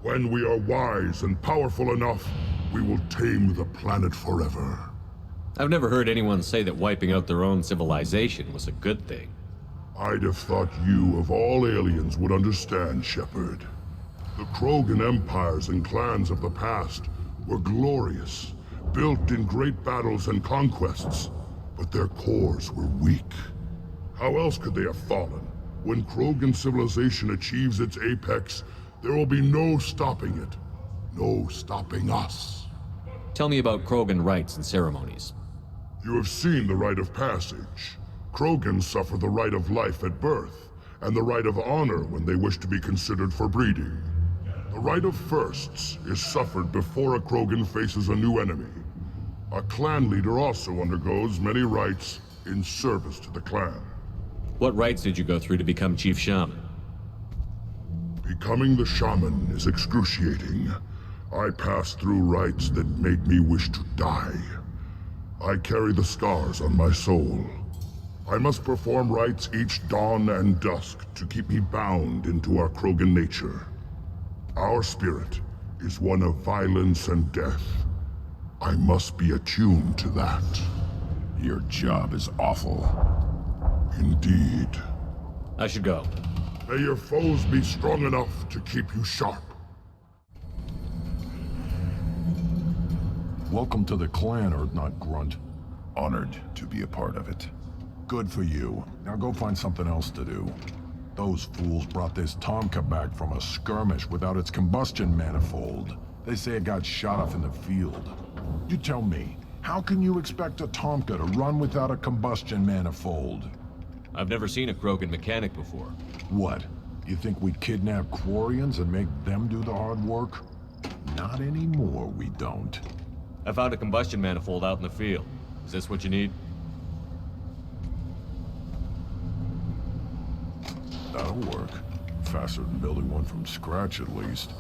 J: When we are wise and powerful enough, we will tame the planet forever.
B: I've never heard anyone say that wiping out their own civilization was a good thing.
J: I'd have thought you, of all aliens, would understand, Shepard. The Krogan empires and clans of the past were glorious, built in great battles and conquests, but their cores were weak. How else could they have fallen? When Krogan civilization achieves its apex, there will be no stopping it. No stopping us.
B: Tell me about Krogan rites and ceremonies.
J: You have seen the rite of passage. Krogans suffer the rite of life at birth, and the rite of honor when they wish to be considered for breeding. The rite of firsts is suffered before a Krogan faces a new enemy. A clan leader also undergoes many rites in service to the clan.
B: What rites did you go through to become Chief Shaman?
J: Becoming the shaman is excruciating. I passed through rites that made me wish to die. I carry the scars on my soul. I must perform rites each dawn and dusk to keep me bound into our Krogan nature. Our spirit is one of violence and death. I must be attuned to that.
G: Your job is awful.
J: Indeed.
B: I should go.
J: May your foes be strong enough to keep you sharp.
H: Welcome to the clan, Urdnot Grunt.
G: Honored to be a part of it.
H: Good for you. Now go find something else to do. Those fools brought this Tomka back from a skirmish without its combustion manifold. They say it got shot off in the field. You tell me, how can you expect a Tomka to run without a combustion manifold?
B: I've never seen a Krogan mechanic before.
H: What? You think we kidnap Quarians and make them do the hard work? Not anymore, we don't.
B: I found a combustion manifold out in the field. Is this what you need?
H: That'll work. Faster than building one from scratch, at least.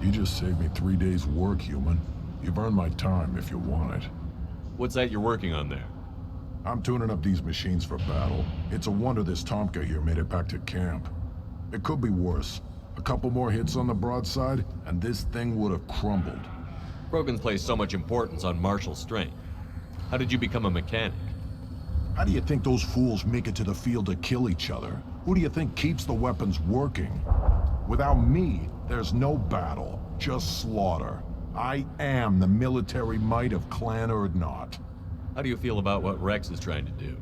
H: You just saved me 3 days' work, human. You've earned my time if you want it.
B: What's that you're working on there?
H: I'm tuning up these machines for battle. It's a wonder this Tomka here made it back to camp. It could be worse. A couple more hits on the broadside, and this thing would have crumbled.
B: Krogans place so much importance on martial strength. How did you become a mechanic?
H: How do you think those fools make it to the field to kill each other? Who do you think keeps the weapons working? Without me, there's no battle, just slaughter. I am the military might of Clan Urdnot.
B: How do you feel about what Rex is trying to do?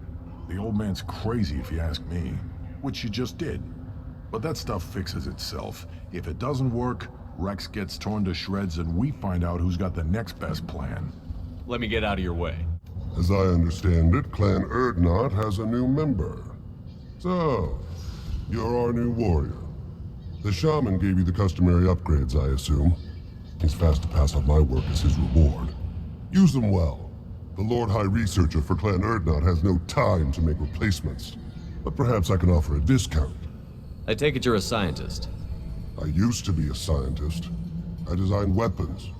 H: The old man's crazy if you ask me, which you just did. But that stuff fixes itself. If it doesn't work, Rex gets torn to shreds and we find out who's got the next best plan.
B: Let me get out of your way.
J: As I understand it, Clan Urdnot has a new member. So, you're our new warrior. The shaman gave you the customary upgrades, I assume. He's fast to pass on my work as his reward. Use them well. The Lord High Researcher for Clan Urdnot has no time to make replacements. But perhaps I can offer a discount.
B: I take it you're a scientist.
J: I used to be a scientist. I designed weapons.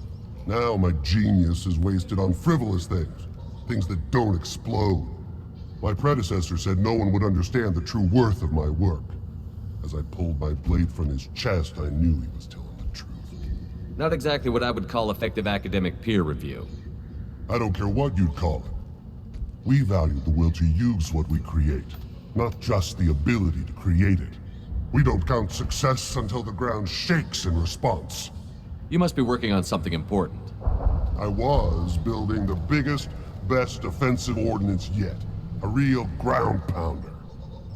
J: Now my genius is wasted on frivolous things. Things that don't explode. My predecessor said no one would understand the true worth of my work. As I pulled my blade from his chest, I knew he was telling the truth.
B: Not exactly what I would call effective academic peer review.
J: I don't care what you'd call it. We value the will to use what we create, not just the ability to create it. We don't count success until the ground shakes in response.
B: You must be working on something important.
J: I was building the biggest, best offensive ordnance yet. A real ground pounder.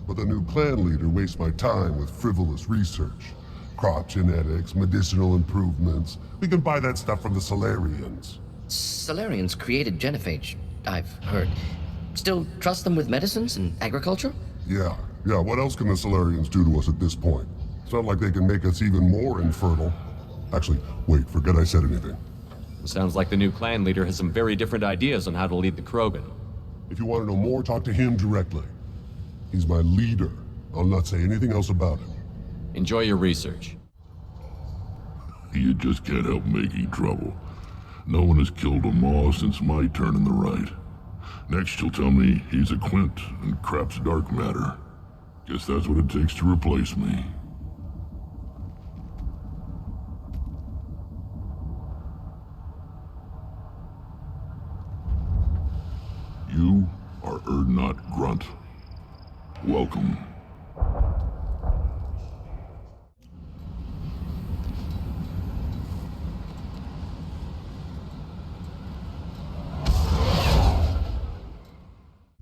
J: But the new clan leader wastes my time with frivolous research. Crop genetics, medicinal improvements. We can buy that stuff from the Solarians.
A: Solarians created genophage, I've heard. Still trust them with medicines and agriculture?
J: Yeah. What else can the Solarians do to us at this point? It's not like they can make us even more infertile. Actually, wait, forget I said anything.
B: Sounds like the new clan leader has some very different ideas on how to lead the Krogan.
J: If you want to know more, talk to him directly. He's my leader. I'll not say anything else about him.
B: Enjoy your research.
F: You just can't help making trouble. No one has killed a Maw since my turn in the right.
J: Next you'll tell me he's a Quint and crap's dark matter. Guess that's what it takes to replace me. You are Erdnot Grunt. Welcome.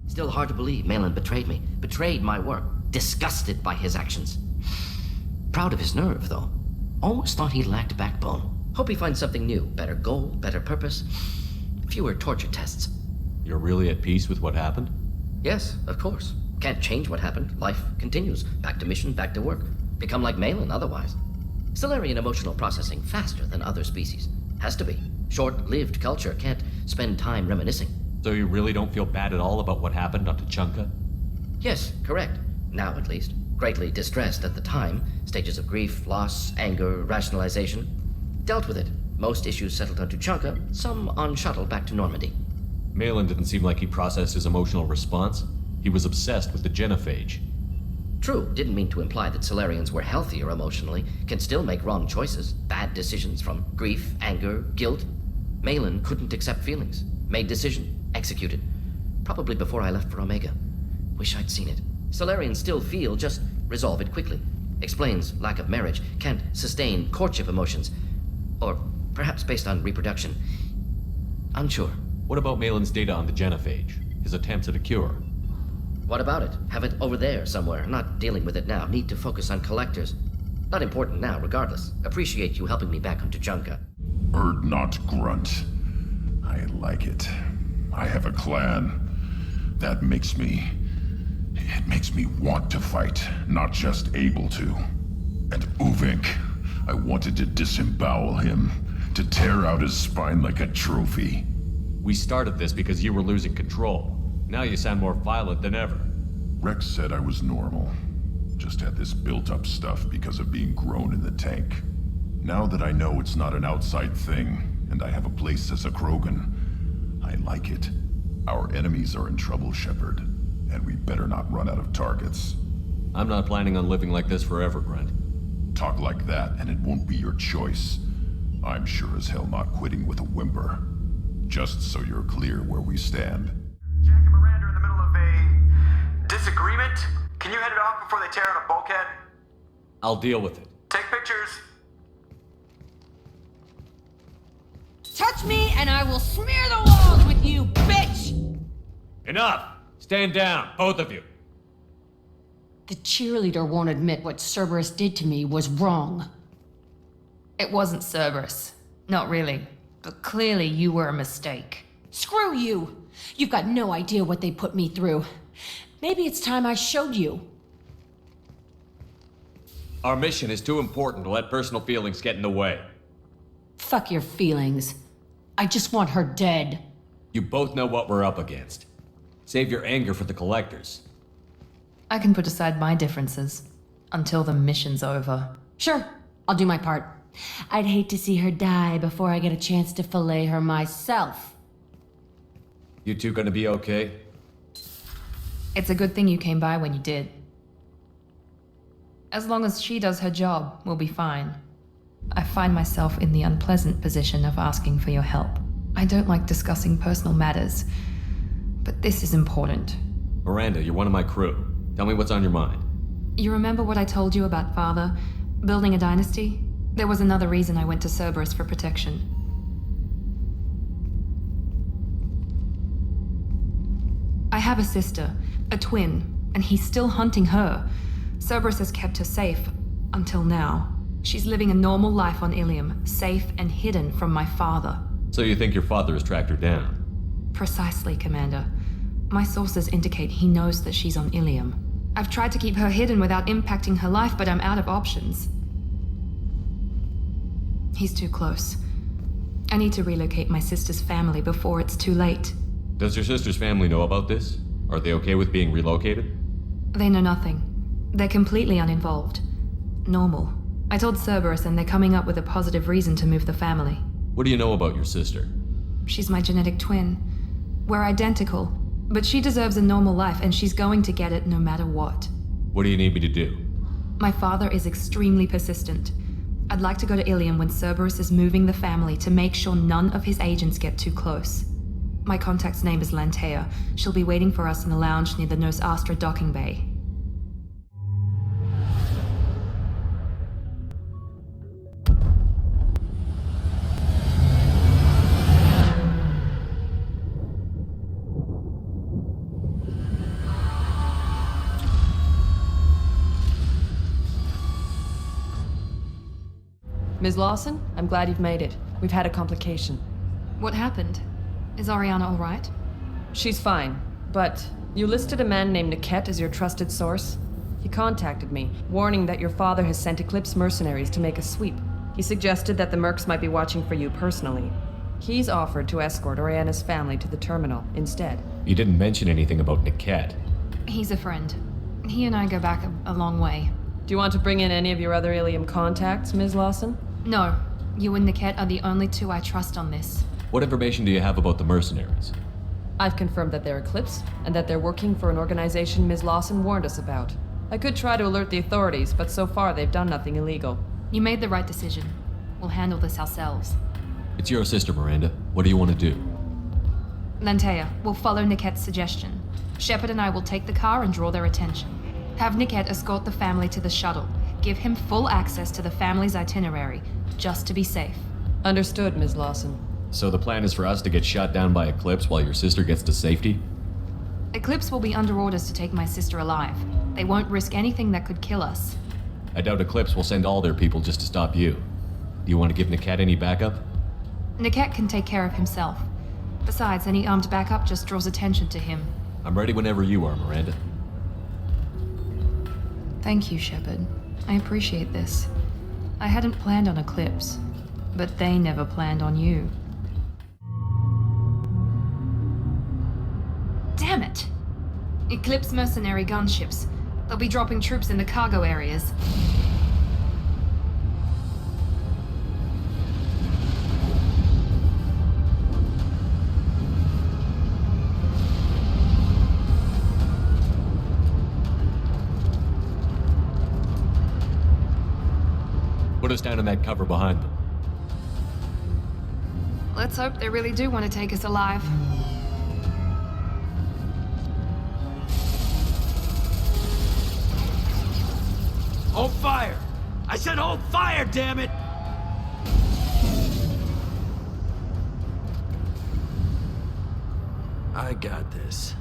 A: Still hard to believe Malin betrayed me, betrayed my work, disgusted by his actions. Proud of his nerve, though. Almost thought he lacked backbone. Hope he finds something new, better goal, better purpose, fewer torture tests.
B: You're really at peace with what happened?
A: Yes, of course. Can't change what happened. Life continues. Back to mission, back to work. Become like Malin otherwise. Solarian emotional processing faster than other species. Has to be. Short-lived culture can't spend time reminiscing.
B: So you really don't feel bad at all about what happened on Tuchanka?
A: Yes, correct. Now at least. Greatly distressed at the time. Stages of grief, loss, anger, rationalization. Dealt with it. Most issues settled on Tuchanka, some on shuttle back to Normandy.
B: Malin didn't seem like he processed his emotional response. He was obsessed with the genophage.
A: True, didn't mean to imply that Solarians were healthier emotionally, can still make wrong choices, bad decisions from grief, anger, guilt. Malin couldn't accept feelings, made decision, executed. Probably before I left for Omega. Wish I'd seen it. Solarians still feel, just resolve it quickly. Explains lack of marriage, can't sustain courtship emotions. Or perhaps based on reproduction. Unsure.
B: What about Malin's data on the genophage? His attempts at a cure?
A: What about it? Have it over there somewhere. Not dealing with it now. Need to focus on collectors. Not important now, regardless. Appreciate you helping me back on Tuchanka.
C: Erdnot Grunt. I like it. I have a clan. That makes me... It makes me want to fight, not just able to. And Uvink, I wanted to disembowel him, to tear out his spine like a trophy.
B: We started this because you were losing control. Now you sound more violent than ever.
C: Rex said I was normal. Just had this built-up stuff because of being grown in the tank. Now that I know it's not an outside thing, and I have a place as a Krogan, I like it. Our enemies are in trouble, Shepard, and we better not run out of targets.
B: I'm not planning on living like this forever, Grunt.
C: Talk like that, and it won't be your choice. I'm sure as hell not quitting with a whimper. Just so you're clear where we stand.
K: Jack and Miranda are in the middle of a disagreement. Can you head it off before they tear out a bulkhead?
B: I'll deal with it.
K: Take pictures.
L: Touch me and I will smear the walls with you, bitch!
B: Enough! Stand down, both of you.
L: The cheerleader won't admit what Cerberus did to me was wrong. It wasn't Cerberus. Not really. But clearly you were a mistake. Screw you! You've got no idea what they put me through. Maybe it's time I showed you.
B: Our mission is too important to let personal feelings get in the way.
L: Fuck your feelings. I just want her dead.
B: You both know what we're up against. Save your anger for the collectors.
L: I can put aside my differences. Until the mission's over. Sure, I'll do my part. I'd hate to see her die before I get a chance to fillet her myself.
B: You two gonna be okay?
L: It's a good thing you came by when you did. As long as she does her job, we'll be fine. I find myself in the unpleasant position of asking for your help. I don't like discussing personal matters, but this is important.
B: Miranda, you're one of my crew. Tell me what's on your mind.
L: You remember what I told you about Father? Building a dynasty? There was another reason I went to Cerberus for protection. I have a sister, a twin, and he's still hunting her. Cerberus has kept her safe, until now. She's living a normal life on Ilium, safe and hidden from my father.
B: So you think your father has tracked her down?
L: Precisely, Commander. My sources indicate he knows that she's on Ilium. I've tried to keep her hidden without impacting her life, but I'm out of options. He's too close. I need to relocate my sister's family before it's too late.
B: Does your sister's family know about this? Are they okay with being relocated?
L: They know nothing. They're completely uninvolved. Normal. I told Cerberus and they're coming up with a positive reason to move the family.
B: What do you know about your sister?
L: She's my genetic twin. We're identical, But she deserves a normal life, and she's going to get it no matter what.
B: What do you need me to do?
L: My father is extremely persistent. I'd like to go to Ilium when Cerberus is moving the family to make sure none of his agents get too close. My contact's name is Lantea. She'll be waiting for us in the lounge near the Nos Astra docking bay.
M: Ms. Lawson, I'm glad you've made it. We've had a complication.
L: What happened? Is Ariana all right?
M: She's fine, but you listed a man named Niket as your trusted source. He contacted me, warning that your father has sent Eclipse mercenaries to make a sweep. He suggested that the Mercs might be watching for you personally. He's offered to escort Ariana's family to the terminal instead.
B: You didn't mention anything about Niket.
L: He's a friend. He and I go back a long way.
M: Do you want to bring in any of your other Ilium contacts, Ms. Lawson?
L: No. You and Niket are the only two I trust on this.
B: What information do you have about the mercenaries?
M: I've confirmed that they're Eclipse, and that they're working for an organization Ms. Lawson warned us about. I could try to alert the authorities, but so far they've done nothing illegal.
L: You made the right decision. We'll handle this ourselves.
B: It's your sister, Miranda. What do you want to do?
L: Lantea, we'll follow Niket's suggestion. Shepard and I will take the car and draw their attention. Have Niket escort the family to the shuttle. Give him full access to the family's itinerary, just to be safe.
M: Understood, Ms. Lawson.
B: So the plan is for us to get shot down by Eclipse while your sister gets to safety?
L: Eclipse will be under orders to take my sister alive. They won't risk anything that could kill us.
B: I doubt Eclipse will send all their people just to stop you. Do you want to give Niket any backup?
L: Niket can take care of himself. Besides, any armed backup just draws attention to him.
B: I'm ready whenever you are, Miranda.
L: Thank you, Shepard. I appreciate this. I hadn't planned on Eclipse, but they never planned on you. Damn it! Eclipse mercenary gunships. They'll be dropping troops in the cargo areas.
B: Put us down in that cover behind them.
L: Let's hope they really do want to take us alive.
N: Hold fire! I said hold fire, damn it! I got this.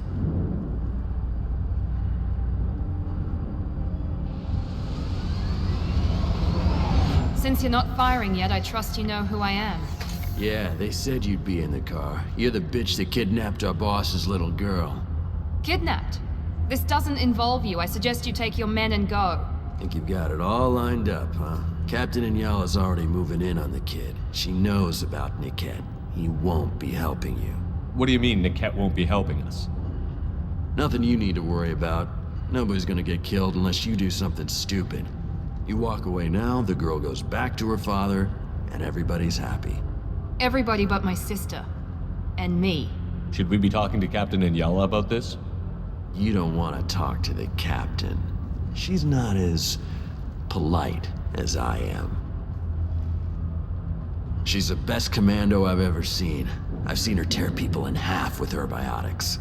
L: Since you're not firing yet, I trust you know who I am.
N: Yeah, they said you'd be in the car. You're the bitch that kidnapped our boss's little girl.
L: Kidnapped? This doesn't involve you. I suggest you take your men and go.
N: Think you've got it all lined up, huh? Captain Inyala's already moving in on the kid. She knows about Niket. He won't be helping you.
B: What do you mean Niket won't be helping us?
N: Nothing you need to worry about. Nobody's gonna get killed unless you do something stupid. You walk away now, the girl goes back to her father, and everybody's happy.
L: Everybody but my sister. And me.
B: Should we be talking to Captain Inyala about this?
N: You don't want to talk to the captain. She's not as polite as I am. She's the best commando I've ever seen. I've seen her tear people in half with her biotics.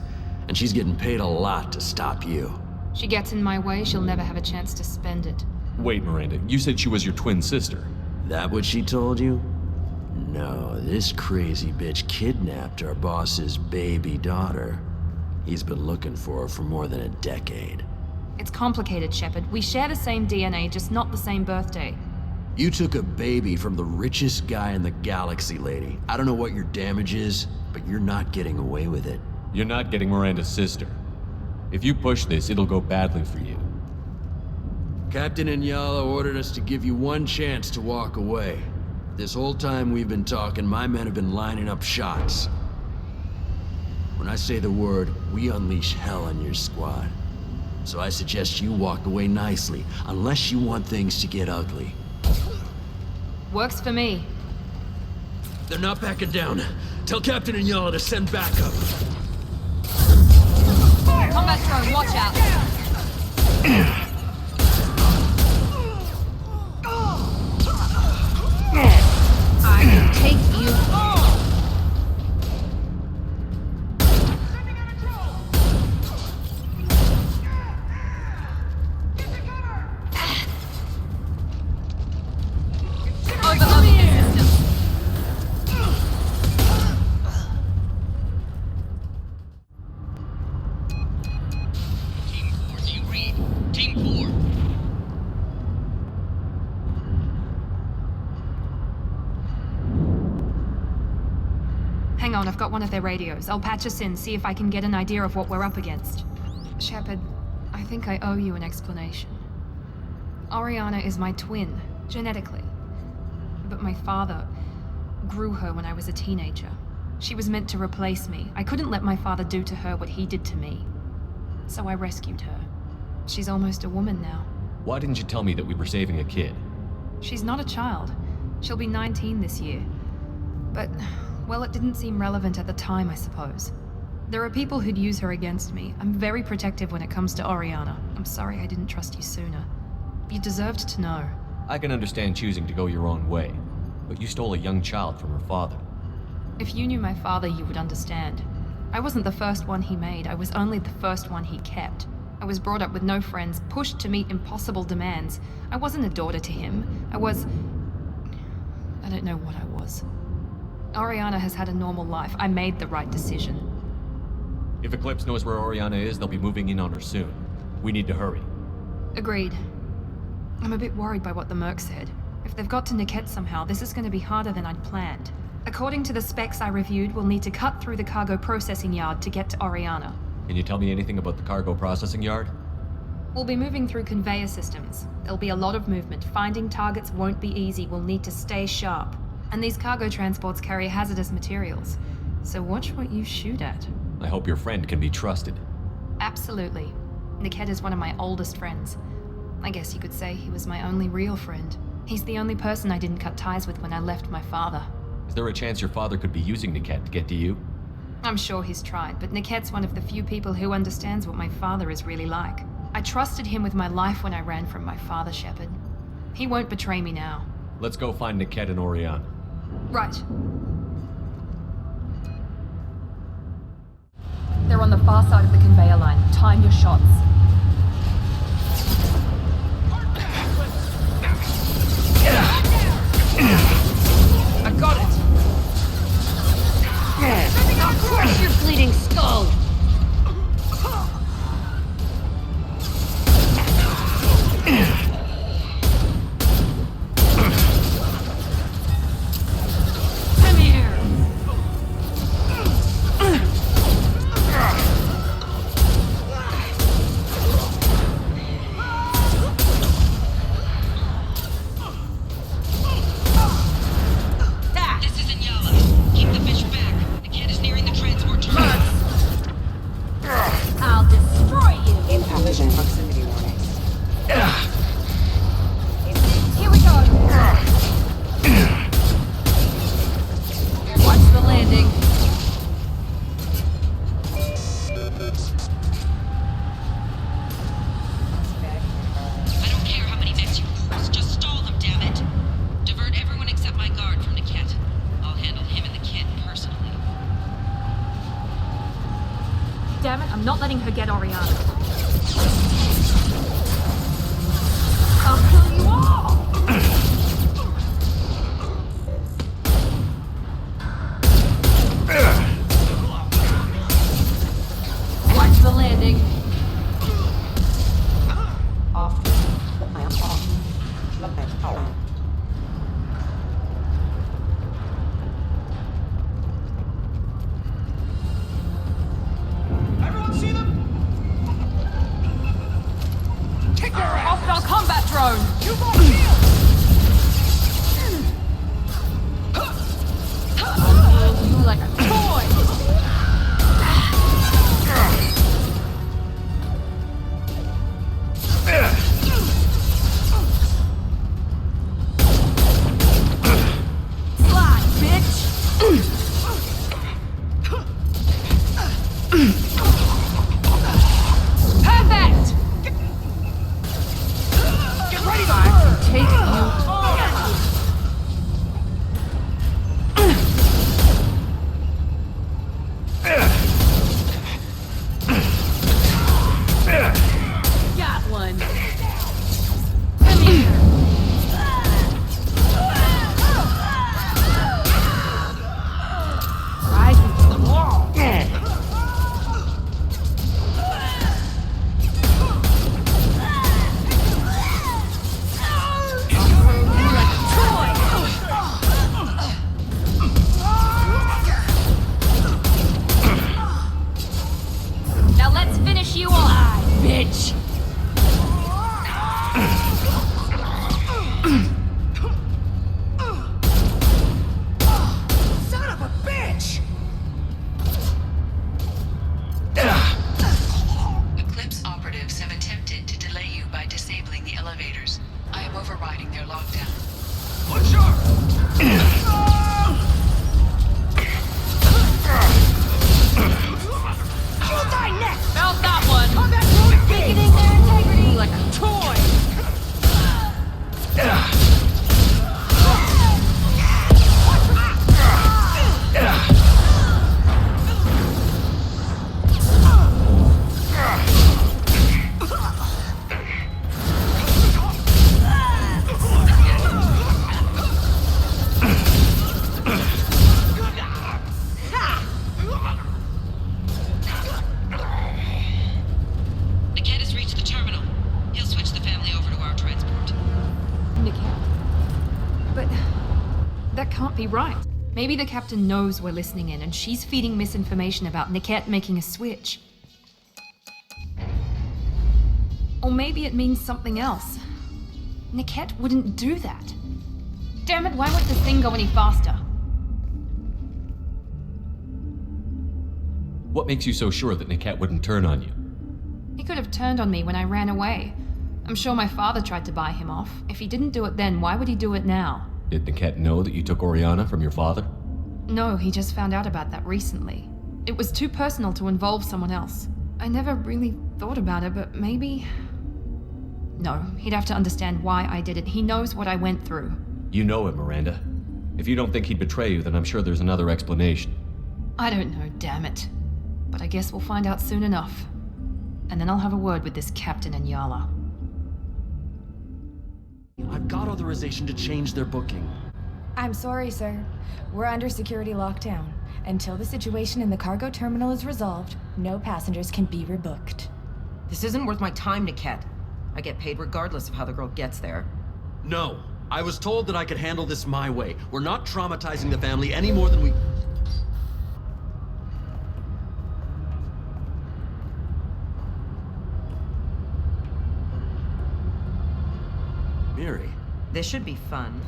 N: And she's getting paid a lot to stop you.
L: She gets in my way, she'll never have a chance to spend it.
B: Wait, Miranda, you said she was your twin sister.
N: That what she told you? No, this crazy bitch kidnapped our boss's baby daughter. He's been looking for her for more than a decade.
L: It's complicated, Shepard. We share the same DNA, just not the same birthday.
N: You took a baby from the richest guy in the galaxy, lady. I don't know what your damage is, but you're not getting away with it.
B: You're not getting Miranda's sister. If you push this, it'll go badly for you.
N: Captain Inyala ordered us to give you one chance to walk away. This whole time we've been talking, my men have been lining up shots. When I say the word, we unleash hell on your squad. So I suggest you walk away nicely, unless you want things to get ugly.
L: Works for me.
N: They're not backing down. Tell Captain Inyala to send backup.
L: Combat drone, watch out. I can take you. Overloading the system.
O: Team 4, do you read? Team 4.
P: Hang on, I've got one of their radios. I'll patch us in, see if I can get an idea of what we're up against. Shepard, I think I owe you an explanation. Oriana is my twin, genetically. But my father grew her when I was a teenager. She was meant to replace me. I couldn't let my father do to her what he did to me. So I rescued her. She's almost a woman now.
B: Why didn't you tell me that we were saving a kid?
P: She's not a child. She'll be 19 this year. But, well, it didn't seem relevant at the time, I suppose. There are people who'd use her against me. I'm very protective when it comes to Oriana. I'm sorry I didn't trust you sooner. You deserved to know.
B: I can understand choosing to go your own way, but you stole a young child from her father.
P: If you knew my father, you would understand. I wasn't the first one he made. I was only the first one he kept. I was brought up with no friends, pushed to meet impossible demands. I wasn't a daughter to him. I don't know what I was. Oriana has had a normal life. I made the right decision.
B: If Eclipse knows where Oriana is, they'll be moving in on her soon. We need to hurry.
P: Agreed. I'm a bit worried by what the Merc said. If they've got to Niket somehow, this is going to be harder than I'd planned. According to the specs I reviewed, we'll need to cut through the cargo processing yard to get to Oriana.
B: Can you tell me anything about the cargo processing yard?
P: We'll be moving through conveyor systems. There'll be a lot of movement. Finding targets won't be easy. We'll need to stay sharp. And these cargo transports carry hazardous materials. So watch what you shoot at.
B: I hope your friend can be trusted.
P: Absolutely. Niket is one of my oldest friends. I guess you could say he was my only real friend. He's the only person I didn't cut ties with when I left my father.
B: Is there a chance your father could be using Niket to get to you?
P: I'm sure he's tried, but Niket's one of the few people who understands what my father is really like. I trusted him with my life when I ran from my father, Shepard. He won't betray me now.
B: Let's go find Niket and Oriana.
P: Right. They're on the far side of the conveyor line. Time your shots.
L: I got it! I'll crush your bleeding skull! Come here!
O: This is Inyala. Keep the fish back. The kid is nearing the transport terminal.
L: I'll destroy you!
D: In collision proximity warning.
L: Here we go! Watch the landing.
O: I don't care how many mechs you lose. Just stall them, damn it. Divert everyone except my guard from Niket. I'll handle him and the kid personally.
P: Damn it, I'm not letting her get Oriana. I'll kill you all!
L: Watch the landing.
D: Off. I am off. Okay, power.
K: Everyone see them?
L: Hostile combat drone!
P: Maybe the captain knows we're listening in and she's feeding misinformation about Niket making a switch. Or maybe it means something else. Niket wouldn't do that. Damn it, why won't this thing go any faster?
B: What makes you so sure that Niket wouldn't turn on you?
P: He could have turned on me when I ran away. I'm sure my father tried to buy him off. If he didn't do it then, why would he do it now?
B: Did Niket know that you took Oriana from your father?
P: No, he just found out about that recently. It was too personal to involve someone else. I never really thought about it, but maybe... No, he'd have to understand why I did it. He knows what I went through.
B: You know him, Miranda. If you don't think he'd betray you, then I'm sure there's another explanation.
P: I don't know, damn it. But I guess we'll find out soon enough. And then I'll have a word with this captain and Yala.
N: I've got authorization to change their booking.
Q: I'm sorry, sir. We're under security lockdown. Until the situation in the cargo terminal is resolved, no passengers can be rebooked.
R: This isn't worth my time, Niket. I get paid regardless of how the girl gets there.
N: No. I was told that I could handle this my way. We're not traumatizing the family any more than we... Miri.
R: This should be fun.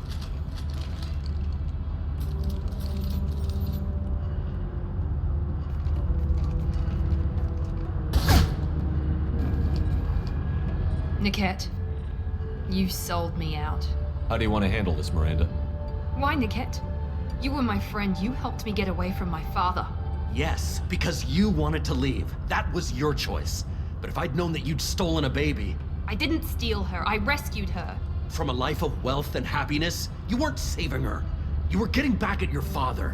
P: Niket, you sold me out.
B: How do you want to handle this, Miranda?
P: Why, Niket? You were my friend. You helped me get away from my father.
N: Yes, because you wanted to leave. That was your choice. But if I'd known that you'd stolen a baby...
P: I didn't steal her. I rescued her.
N: From a life of wealth and happiness, you weren't saving her. You were getting back at your father.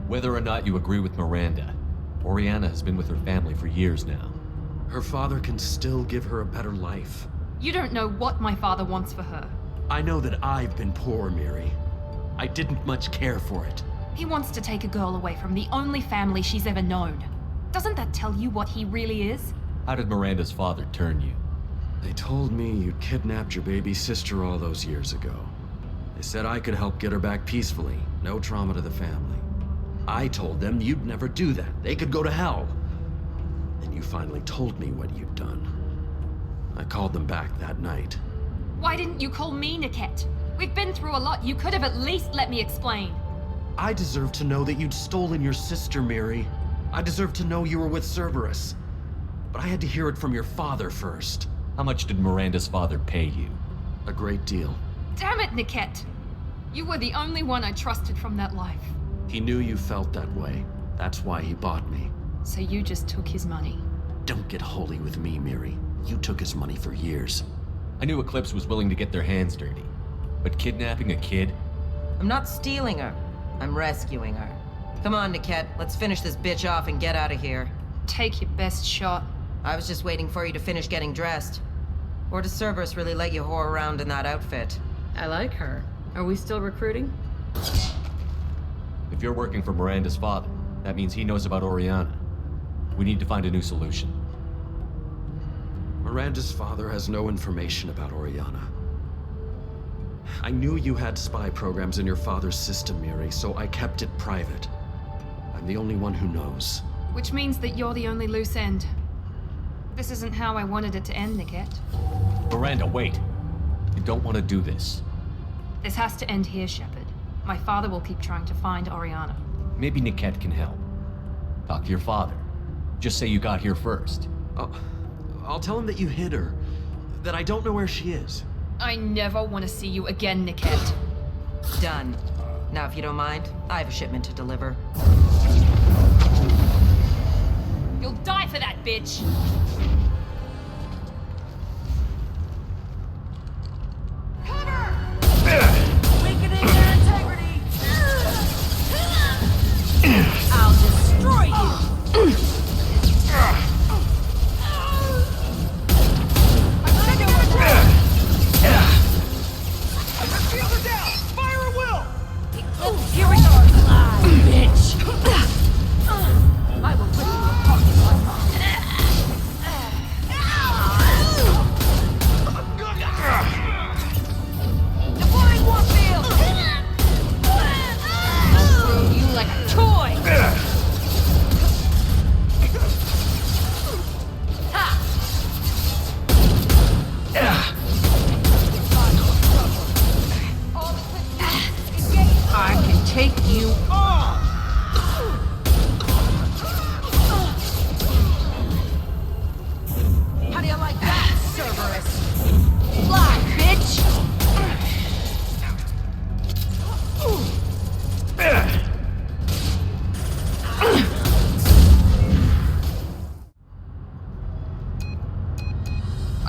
B: Whether or not you agree with Miranda, Oriana has been with her family for years now.
N: Her father can still give her a better life.
P: You don't know what my father wants for her.
N: I know that I've been poor, Miri. I didn't much care for it.
P: He wants to take a girl away from the only family she's ever known. Doesn't that tell you what he really is?
B: How did Miranda's father turn you?
N: They told me you'd kidnapped your baby sister all those years ago. They said I could help get her back peacefully, no trauma to the family. I told them you'd never do that. They could go to hell. Then you finally told me what you'd done. I called them back that night.
P: Why didn't you call me, Niket? We've been through a lot. You could have at least let me explain.
N: I deserve to know that you'd stolen your sister, Miri. I deserve to know you were with Cerberus. But I had to hear it from your father first.
B: How much did Miranda's father pay you?
N: A great deal.
P: Damn it, Niket! You were the only one I trusted from that life.
N: He knew you felt that way. That's why he bought me.
P: So you just took his money?
N: Don't get holy with me, Miri. You took his money for years.
B: I knew Eclipse was willing to get their hands dirty. But kidnapping a kid?
R: I'm not stealing her. I'm rescuing her. Come on, Niket. Let's finish this bitch off and get out of here.
P: Take your best shot.
R: I was just waiting for you to finish getting dressed. Or does Cerberus really let you whore around in that outfit?
M: I like her. Are we still recruiting?
B: If you're working for Miranda's father, that means he knows about Oriana. We need to find a new solution.
N: Miranda's father has no information about Oriana. I knew you had spy programs in your father's system, Miri, so I kept it private. I'm the only one who knows.
P: Which means that you're the only loose end. This isn't how I wanted it to end, Niket.
B: Miranda, wait. You don't want to do this.
P: This has to end here, Shepard. My father will keep trying to find Oriana.
B: Maybe Niket can help. Talk to your father. Just say you got here first.
N: I'll tell him that you hid her. That I don't know where she is.
P: I never want to see you again, Niket.
R: Done. Now, if you don't mind, I have a shipment to deliver.
P: You'll die for that, bitch!
O: Weakening their integrity! I'll destroy you! Here we go, fly, bitch! I will rip you apart with my mouth.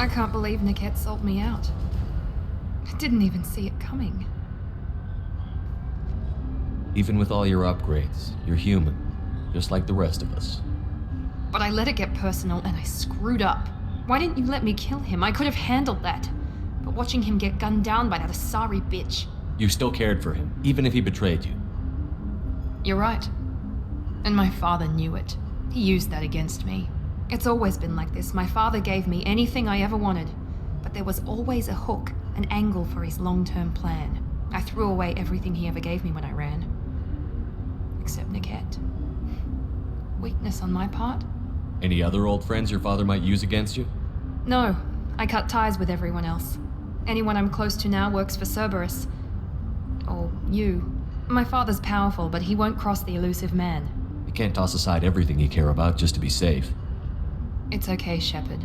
P: I can't believe Niket sold me out. I didn't even see it coming.
S: Even with all your upgrades, you're human, just like the rest of us.
P: But I let it get personal and I screwed up. Why didn't you let me kill him? I could have handled that. But watching him get gunned down by that Asari bitch.
S: You still cared for him, even if he betrayed you.
P: You're right. And my father knew it. He used that against me. It's always been like this. My father gave me anything I ever wanted. But there was always a hook, an angle for his long-term plan. I threw away everything he ever gave me when I ran. Except Niket. Weakness on my part?
S: Any other old friends your father might use against you?
P: No. I cut ties with everyone else. Anyone I'm close to now works for Cerberus. Or you. My father's powerful, but he won't cross the elusive man.
S: You can't toss aside everything you care about just to be safe.
P: It's okay, Shepard.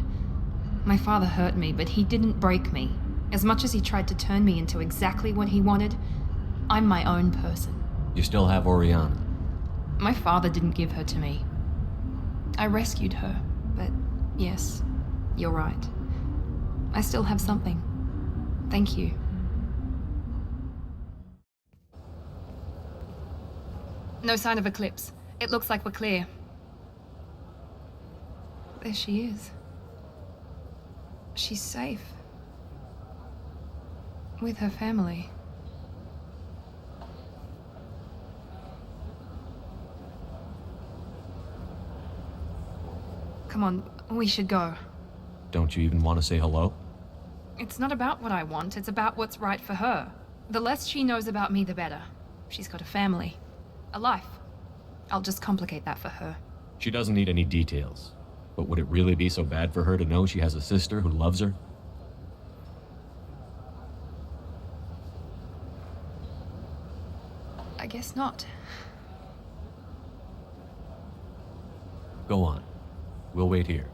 P: My father hurt me, but he didn't break me. As much as he tried to turn me into exactly what he wanted, I'm my own person.
S: You still have Oriana.
P: My father didn't give her to me. I rescued her, but yes, you're right. I still have something. Thank you. No sign of Eclipse. It looks like we're clear. There she is. She's safe. With her family. Come on, we should go.
S: Don't you even want to say hello?
P: It's not about what I want, it's about what's right for her. The less she knows about me, the better. She's got a family. A life. I'll just complicate that for her.
S: She doesn't need any details. But would it really be so bad for her to know she has a sister who loves her?
P: I guess not.
S: Go on. We'll wait here.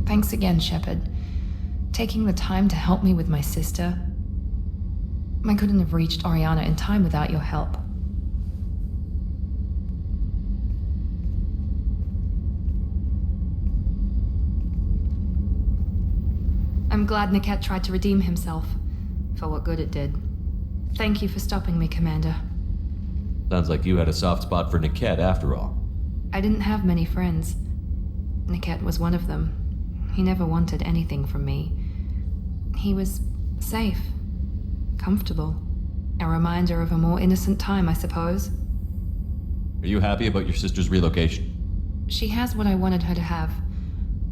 P: Thanks again, Shepard. Taking the time to help me with my sister. I couldn't have reached Oriana in time without your help. I'm glad Niket tried to redeem himself, for what good it did. Thank you for stopping me, Commander.
S: Sounds like you had a soft spot for Niket after all.
P: I didn't have many friends. Niket was one of them. He never wanted anything from me. He was safe, comfortable. A reminder of a more innocent time, I suppose.
S: Are you happy about your sister's relocation?
P: She has what I wanted her to have.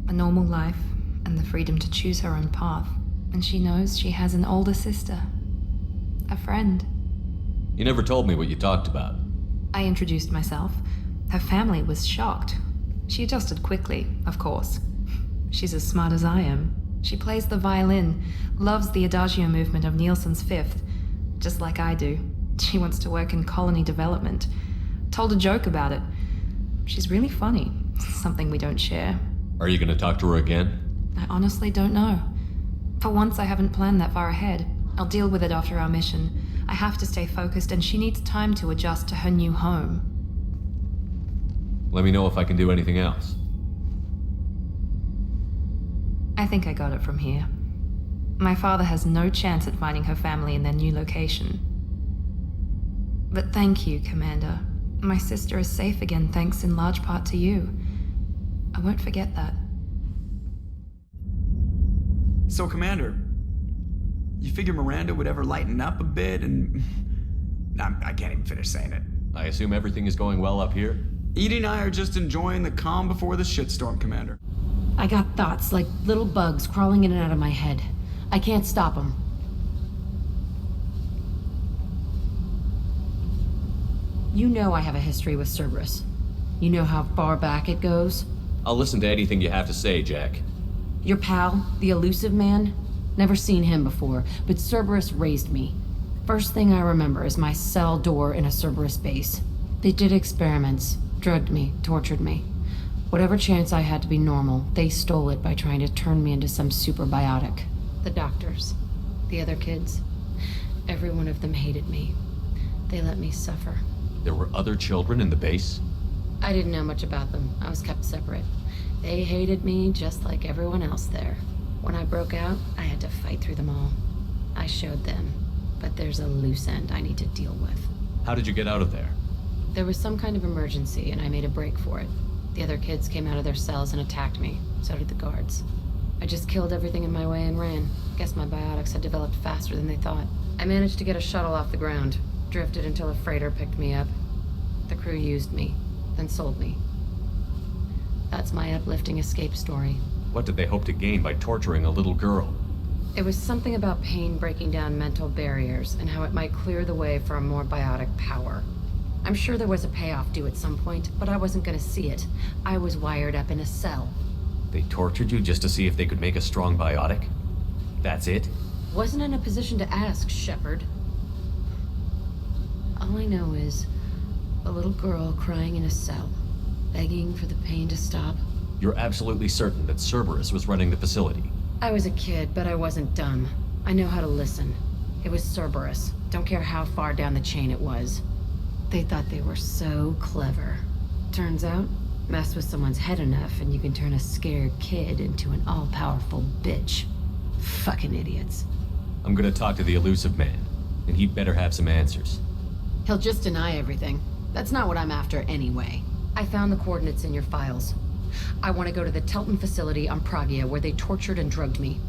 P: A normal life, and the freedom to choose her own path. And she knows she has an older sister. A friend.
S: You never told me what you talked about.
P: I introduced myself. Her family was shocked. She adjusted quickly, of course. She's as smart as I am. She plays the violin, loves the Adagio movement of Nielsen's Fifth, just like I do. She wants to work in colony development. Told a joke about it. She's really funny, something we don't share.
S: Are you gonna talk to her again?
P: I honestly don't know. For once, I haven't planned that far ahead. I'll deal with it after our mission. I have to stay focused, and she needs time to adjust to her new home.
S: Let me know if I can do anything else.
P: I think I got it from here. My father has no chance at finding her family in their new location. But thank you, Commander. My sister is safe again thanks in large part to you. I won't forget that.
K: So, Commander, you figure Miranda would ever lighten up a bit and... I can't even finish saying it.
S: I assume everything is going well up here?
K: Edie and I are just enjoying the calm before the shitstorm, Commander.
T: I got thoughts like little bugs crawling in and out of my head. I can't stop them. You know I have a history with Cerberus. You know how far back it goes?
S: I'll listen to anything you have to say, Jack.
T: Your pal, the elusive man? Never seen him before, but Cerberus raised me. First thing I remember is my cell door in a Cerberus base. They did experiments, drugged me, tortured me. Whatever chance I had to be normal, they stole it by trying to turn me into some superbiotic. The doctors, the other kids, every one of them hated me. They let me suffer.
S: There were other children in the base?
T: I didn't know much about them. I was kept separate. They hated me just like everyone else there. When I broke out, I had to fight through them all. I showed them, but there's a loose end I need to deal with.
S: How did you get out of there?
T: There was some kind of emergency, and I made a break for it. The other kids came out of their cells and attacked me. So did the guards. I just killed everything in my way and ran. Guess my biotics had developed faster than they thought. I managed to get a shuttle off the ground. Drifted until a freighter picked me up. The crew used me, then sold me. That's my uplifting escape story.
S: What did they hope to gain by torturing a little girl?
T: It was something about pain breaking down mental barriers and how it might clear the way for a more biotic power. I'm sure there was a payoff due at some point, but I wasn't gonna see it. I was wired up in a cell.
S: They tortured you just to see if they could make a strong biotic? That's it?
T: Wasn't in a position to ask, Shepard. All I know is a little girl crying in a cell, begging for the pain to stop.
S: You're absolutely certain that Cerberus was running the facility?
T: I was a kid, but I wasn't dumb. I know how to listen. It was Cerberus. Don't care how far down the chain it was. They thought they were so clever. Turns out, mess with someone's head enough and you can turn a scared kid into an all-powerful bitch. Fucking idiots.
S: I'm gonna talk to the elusive man, and he'd better have some answers.
T: He'll just deny everything. That's not what I'm after anyway. I found the coordinates in your files. I want to go to the Telton facility on Pragia where they tortured and drugged me.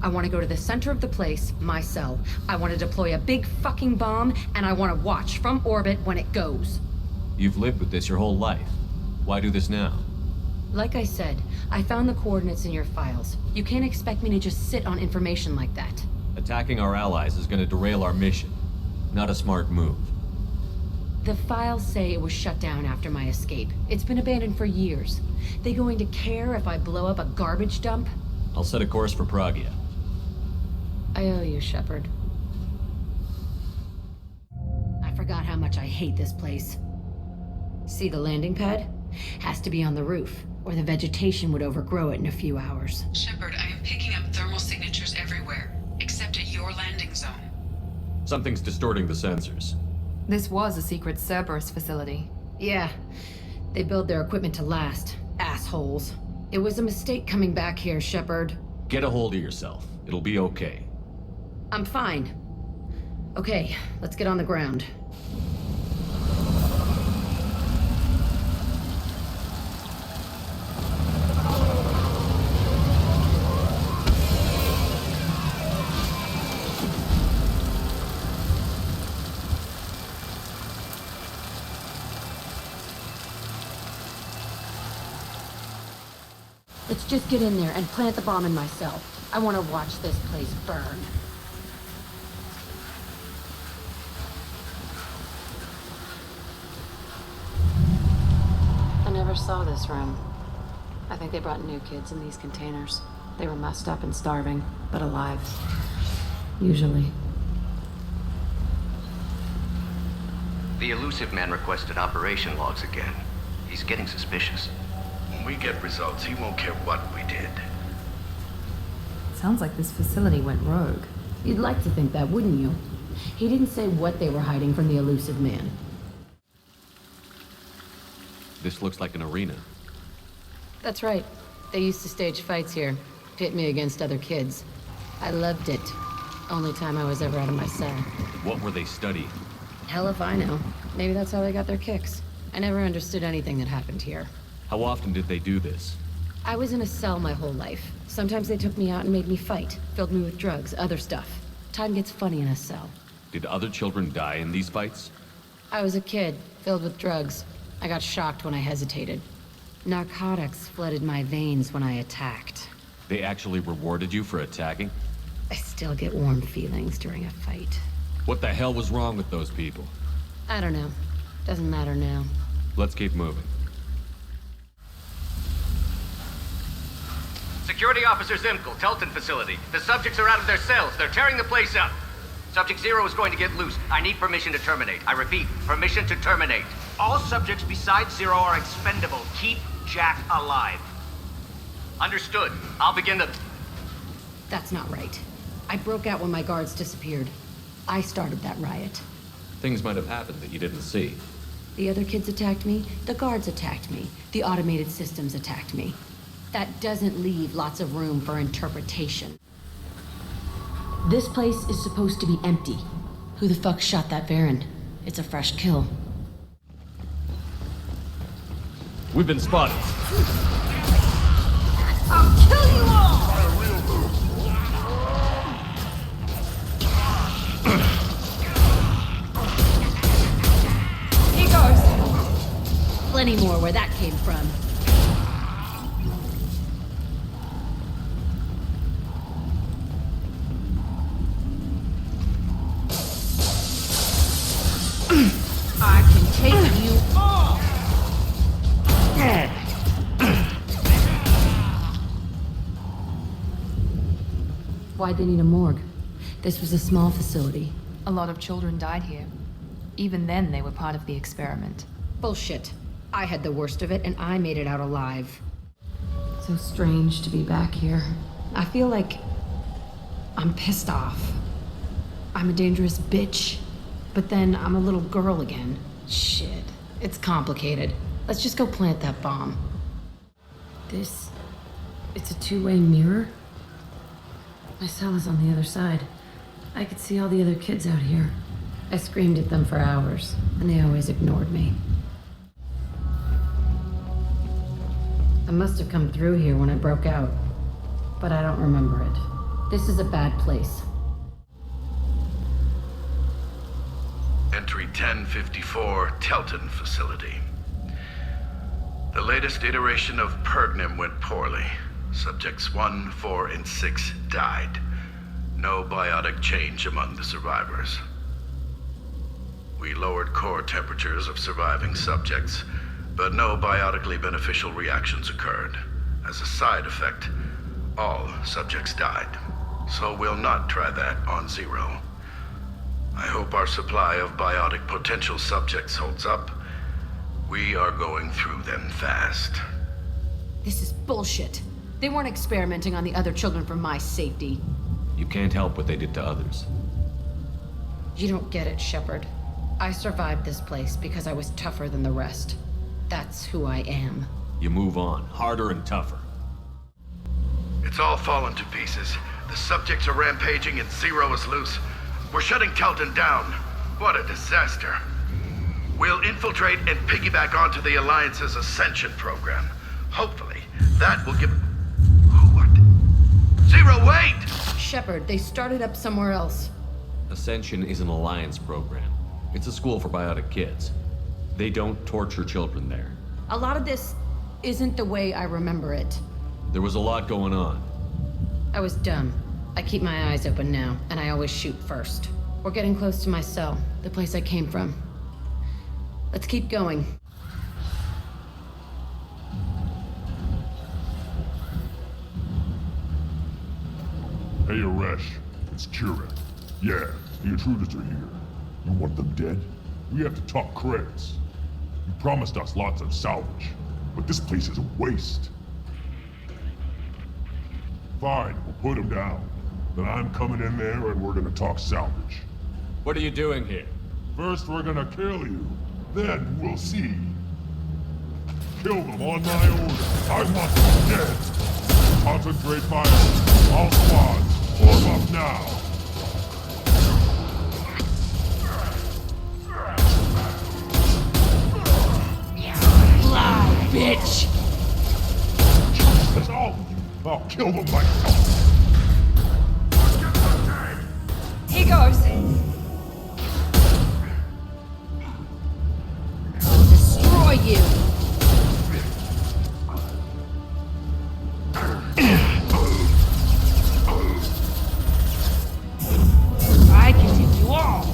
T: I want to go to the center of the place, my cell. I want to deploy a big fucking bomb, and I want to watch from orbit when it goes.
S: You've lived with this your whole life. Why do this now?
T: Like I said, I found the coordinates in your files. You can't expect me to just sit on information like that.
S: Attacking our allies is gonna derail our mission. Not a smart move.
T: The files say it was shut down after my escape. It's been abandoned for years. They going to care if I blow up a garbage dump?
S: I'll set a course for Pragia.
T: I owe you, Shepard. I forgot how much I hate this place. See the landing pad? Has to be on the roof, or the vegetation would overgrow it in a few hours.
D: Shepard, I am picking up thermal signatures everywhere, except at your landing zone.
S: Something's distorting the sensors.
P: This was a secret Cerberus facility.
T: Yeah. They build their equipment to last. Assholes. It was a mistake coming back here, Shepard.
S: Get a hold of yourself. It'll be okay.
T: I'm fine. Okay, let's get on the ground. Let's just get in there and plant the bomb in my cell. I want to watch this place burn. I never saw this room. I think they brought new kids in these containers. They were messed up and starving, but alive. Usually.
A: The elusive man requested operation logs again. He's getting suspicious.
U: When we get results, he won't care what we did.
P: Sounds like this facility went rogue.
T: You'd like to think that, wouldn't you? He didn't say what they were hiding from the elusive man.
S: This looks like an arena.
T: That's right. They used to stage fights here. Pit me against other kids. I loved it. Only time I was ever out of my cell.
S: What were they studying?
T: Hell if I know. Maybe that's how they got their kicks. I never understood anything that happened here.
S: How often did they do this?
T: I was in a cell my whole life. Sometimes they took me out and made me fight. Filled me with drugs, other stuff. Time gets funny in a cell.
S: Did other children die in these fights?
T: I was a kid, filled with drugs. I got shocked when I hesitated. Narcotics flooded my veins when I attacked.
S: They actually rewarded you for attacking?
T: I still get warm feelings during a fight.
S: What the hell was wrong with those people?
T: I don't know. Doesn't matter now.
S: Let's keep moving.
E: Security Officer Zimkel, Telton facility. The subjects are out of their cells. They're tearing the place up. Subject 0 is going to get loose. I need permission to terminate. I repeat, permission to terminate.
V: All subjects besides 0 are expendable. Keep Jack alive.
E: Understood. I'll begin the...
T: That's not right. I broke out when my guards disappeared. I started that riot.
B: Things might have happened that you didn't see.
T: The other kids attacked me, the guards attacked me, the automated systems attacked me. That doesn't leave lots of room for interpretation. This place is supposed to be empty. Who the fuck shot that Baron? It's a fresh kill.
B: We've been spotted.
T: I'll kill you all!
L: He goes.
T: Plenty more where that came from. I can take you all! Why'd they need a morgue? This was a small facility.
P: A lot of children died here. Even then, they were part of the experiment.
T: Bullshit. I had the worst of it, and I made it out alive. So strange to be back here. I feel like I'm pissed off. I'm a dangerous bitch. But then I'm a little girl again. Shit. It's complicated. Let's just go plant that bomb. It's a two-way mirror? My cell is on the other side. I could see all the other kids out here. I screamed at them for hours, and they always ignored me. I must have come through here when I broke out, but I don't remember it. This is a bad place.
U: Entry 1054, Telton facility. The latest iteration of Pergnim went poorly. Subjects 1, 4, and 6 died. No biotic change among the survivors. We lowered core temperatures of surviving subjects, but no biotically beneficial reactions occurred. As a side effect, all subjects died. So we'll not try that on 0. I hope our supply of biotic potential subjects holds up. We are going through them fast.
T: This is bullshit. They weren't experimenting on the other children for my safety.
B: You can't help what they did to others.
T: You don't get it, Shepard. I survived this place because I was tougher than the rest. That's who I am.
B: You move on, harder and tougher.
U: It's all fallen to pieces. The subjects are rampaging and 0 is loose. We're shutting Telton down. What a disaster. We'll infiltrate and piggyback onto the Alliance's Ascension program. Hopefully, that will give... What? 0, wait!
T: Shepard, they started up somewhere else.
B: Ascension is an Alliance program. It's a school for biotic kids. They don't torture children there.
T: A lot of this isn't the way I remember it.
B: There was a lot going on.
T: I was dumb. I keep my eyes open now, and I always shoot first. We're getting close to my cell, the place I came from. Let's keep going.
F: Hey, Aresh. It's Chirek. Yeah, the intruders are here. You want them dead? We have to talk credits. You promised us lots of salvage, but this place is a waste. Fine, we'll put them down. Then I'm coming in there and we're gonna talk salvage.
B: What are you doing here?
F: First we're gonna kill you, then we'll see. Kill them on my order. I want them dead. Concentrate fire. All squads, form up now.
T: Fly, bitch!
F: That's all of you. I'll kill them myself.
L: He goes.
T: I'll destroy you.
L: I can take you all.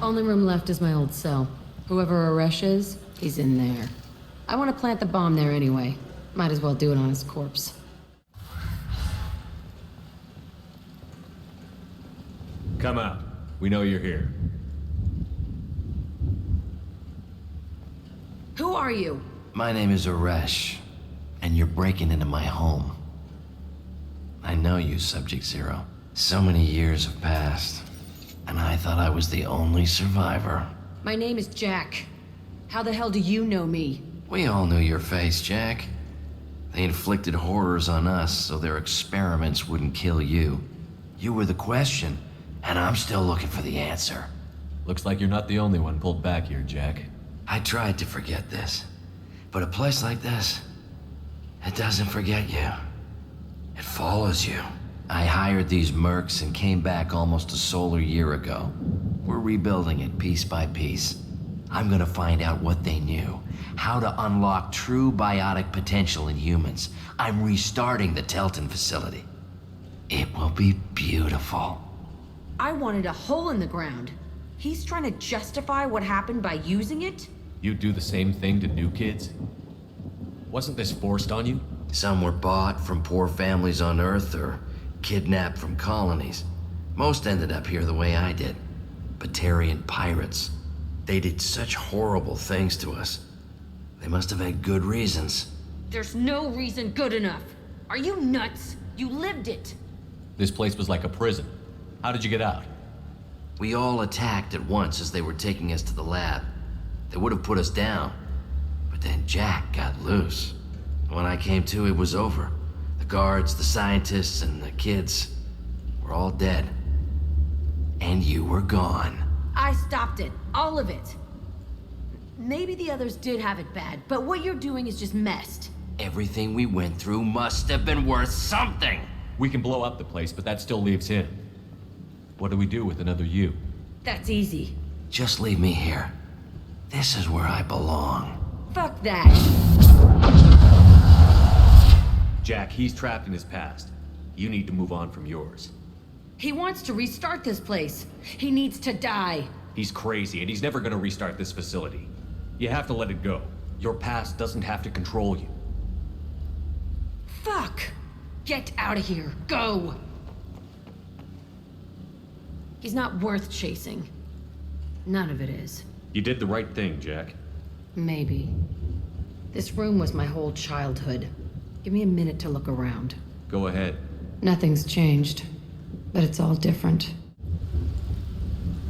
T: Only room left is my old cell. Whoever Aresh is, he's in there. I want to plant the bomb there anyway. Might as well do it on his corpse.
B: Come out. We know you're here.
T: Who are you?
A: My name is Aresh, and you're breaking into my home. I know you, Subject Zero. So many years have passed, and I thought I was the only survivor.
T: My name is Jack. How the hell do you know me?
A: We all knew your face, Jack. They inflicted horrors on us so their experiments wouldn't kill you. You were the question, and I'm still looking for the answer.
S: Looks like you're not the only one pulled back here, Jack.
A: I tried to forget this, but a place like this, it doesn't forget you. It follows you. I hired these mercs and came back almost a solar year ago. We're rebuilding it piece by piece. I'm gonna find out what they knew, how to unlock true biotic potential in humans. I'm restarting the Telton facility. It will be beautiful.
T: I wanted a hole in the ground. He's trying to justify what happened by using it?
S: You do the same thing to new kids? Wasn't this forced on you?
A: Some were bought from poor families on Earth or kidnapped from colonies. Most ended up here the way I did. Batarian pirates. They did such horrible things to us. They must have had good reasons.
T: There's no reason good enough. Are you nuts? You lived it.
S: This place was like a prison. How did you get out?
A: We all attacked at once as they were taking us to the lab. They would have put us down. But then Jack got loose. When I came to, it was over. The guards, the scientists, and the kids were all dead. And you were gone.
T: I stopped it. All of it. Maybe the others did have it bad, but what you're doing is just messed.
A: Everything we went through must have been worth something.
S: We can blow up the place, but that still leaves him. What do we do with another you?
T: That's easy.
A: Just leave me here. This is where I belong.
T: Fuck that.
S: Jack, he's trapped in his past. You need to move on from yours.
T: He wants to restart this place. He needs to die.
S: He's crazy, and he's never gonna restart this facility. You have to let it go. Your past doesn't have to control you.
T: Fuck! Get out of here. Go! He's not worth chasing. None of it is.
S: You did the right thing, Jack.
T: Maybe. This room was my whole childhood. Give me a minute to look around.
S: Go ahead.
T: Nothing's changed, but it's all different.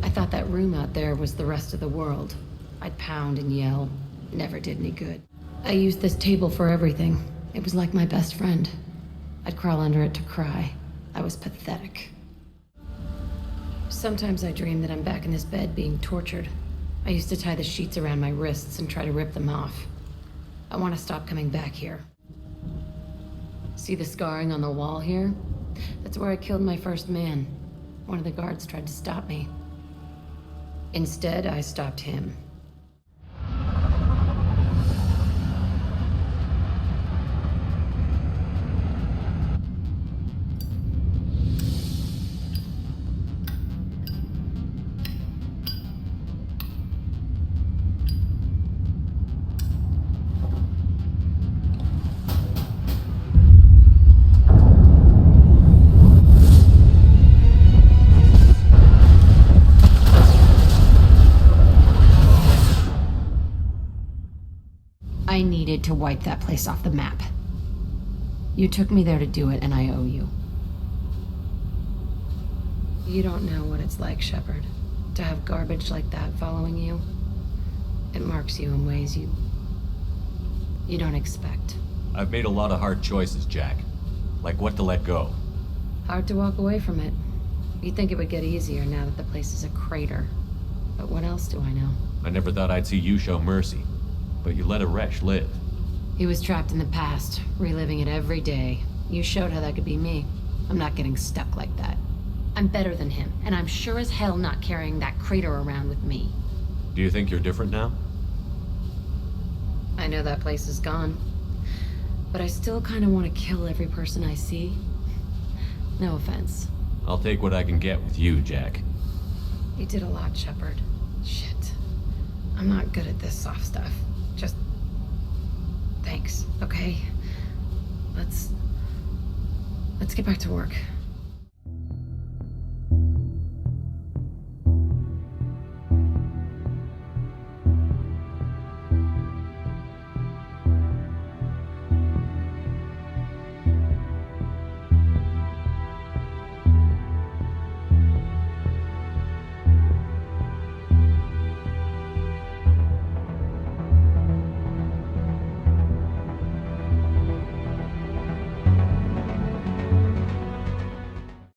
T: I thought that room out there was the rest of the world. I'd pound and yell. Never did any good. I used this table for everything. It was like my best friend. I'd crawl under it to cry. I was pathetic. Sometimes I dream that I'm back in this bed being tortured. I used to tie the sheets around my wrists and try to rip them off. I want to stop coming back here. See the scarring on the wall here? That's where I killed my first man. One of the guards tried to stop me. Instead, I stopped him. I needed to wipe that place off the map. You took me there to do it, and I owe you. You don't know what it's like, Shepard, to have garbage like that following you. It marks you in ways you don't expect.
S: I've made a lot of hard choices, Jack. Like what to let go.
T: Hard to walk away from it. You'd think it would get easier now that the place is a crater. But what else do I know?
S: I never thought I'd see you show mercy. But you let Aresh live.
T: He was trapped in the past, reliving it every day. You showed how that could be me. I'm not getting stuck like that. I'm better than him, and I'm sure as hell not carrying that crater around with me.
S: Do you think you're different now?
T: I know that place is gone. But I still kind of want to kill every person I see. No offense.
S: I'll take what I can get with you, Jack.
T: You did a lot, Shepard. Shit. I'm not good at this soft stuff. Just... thanks, okay?
M: Let's get back to work.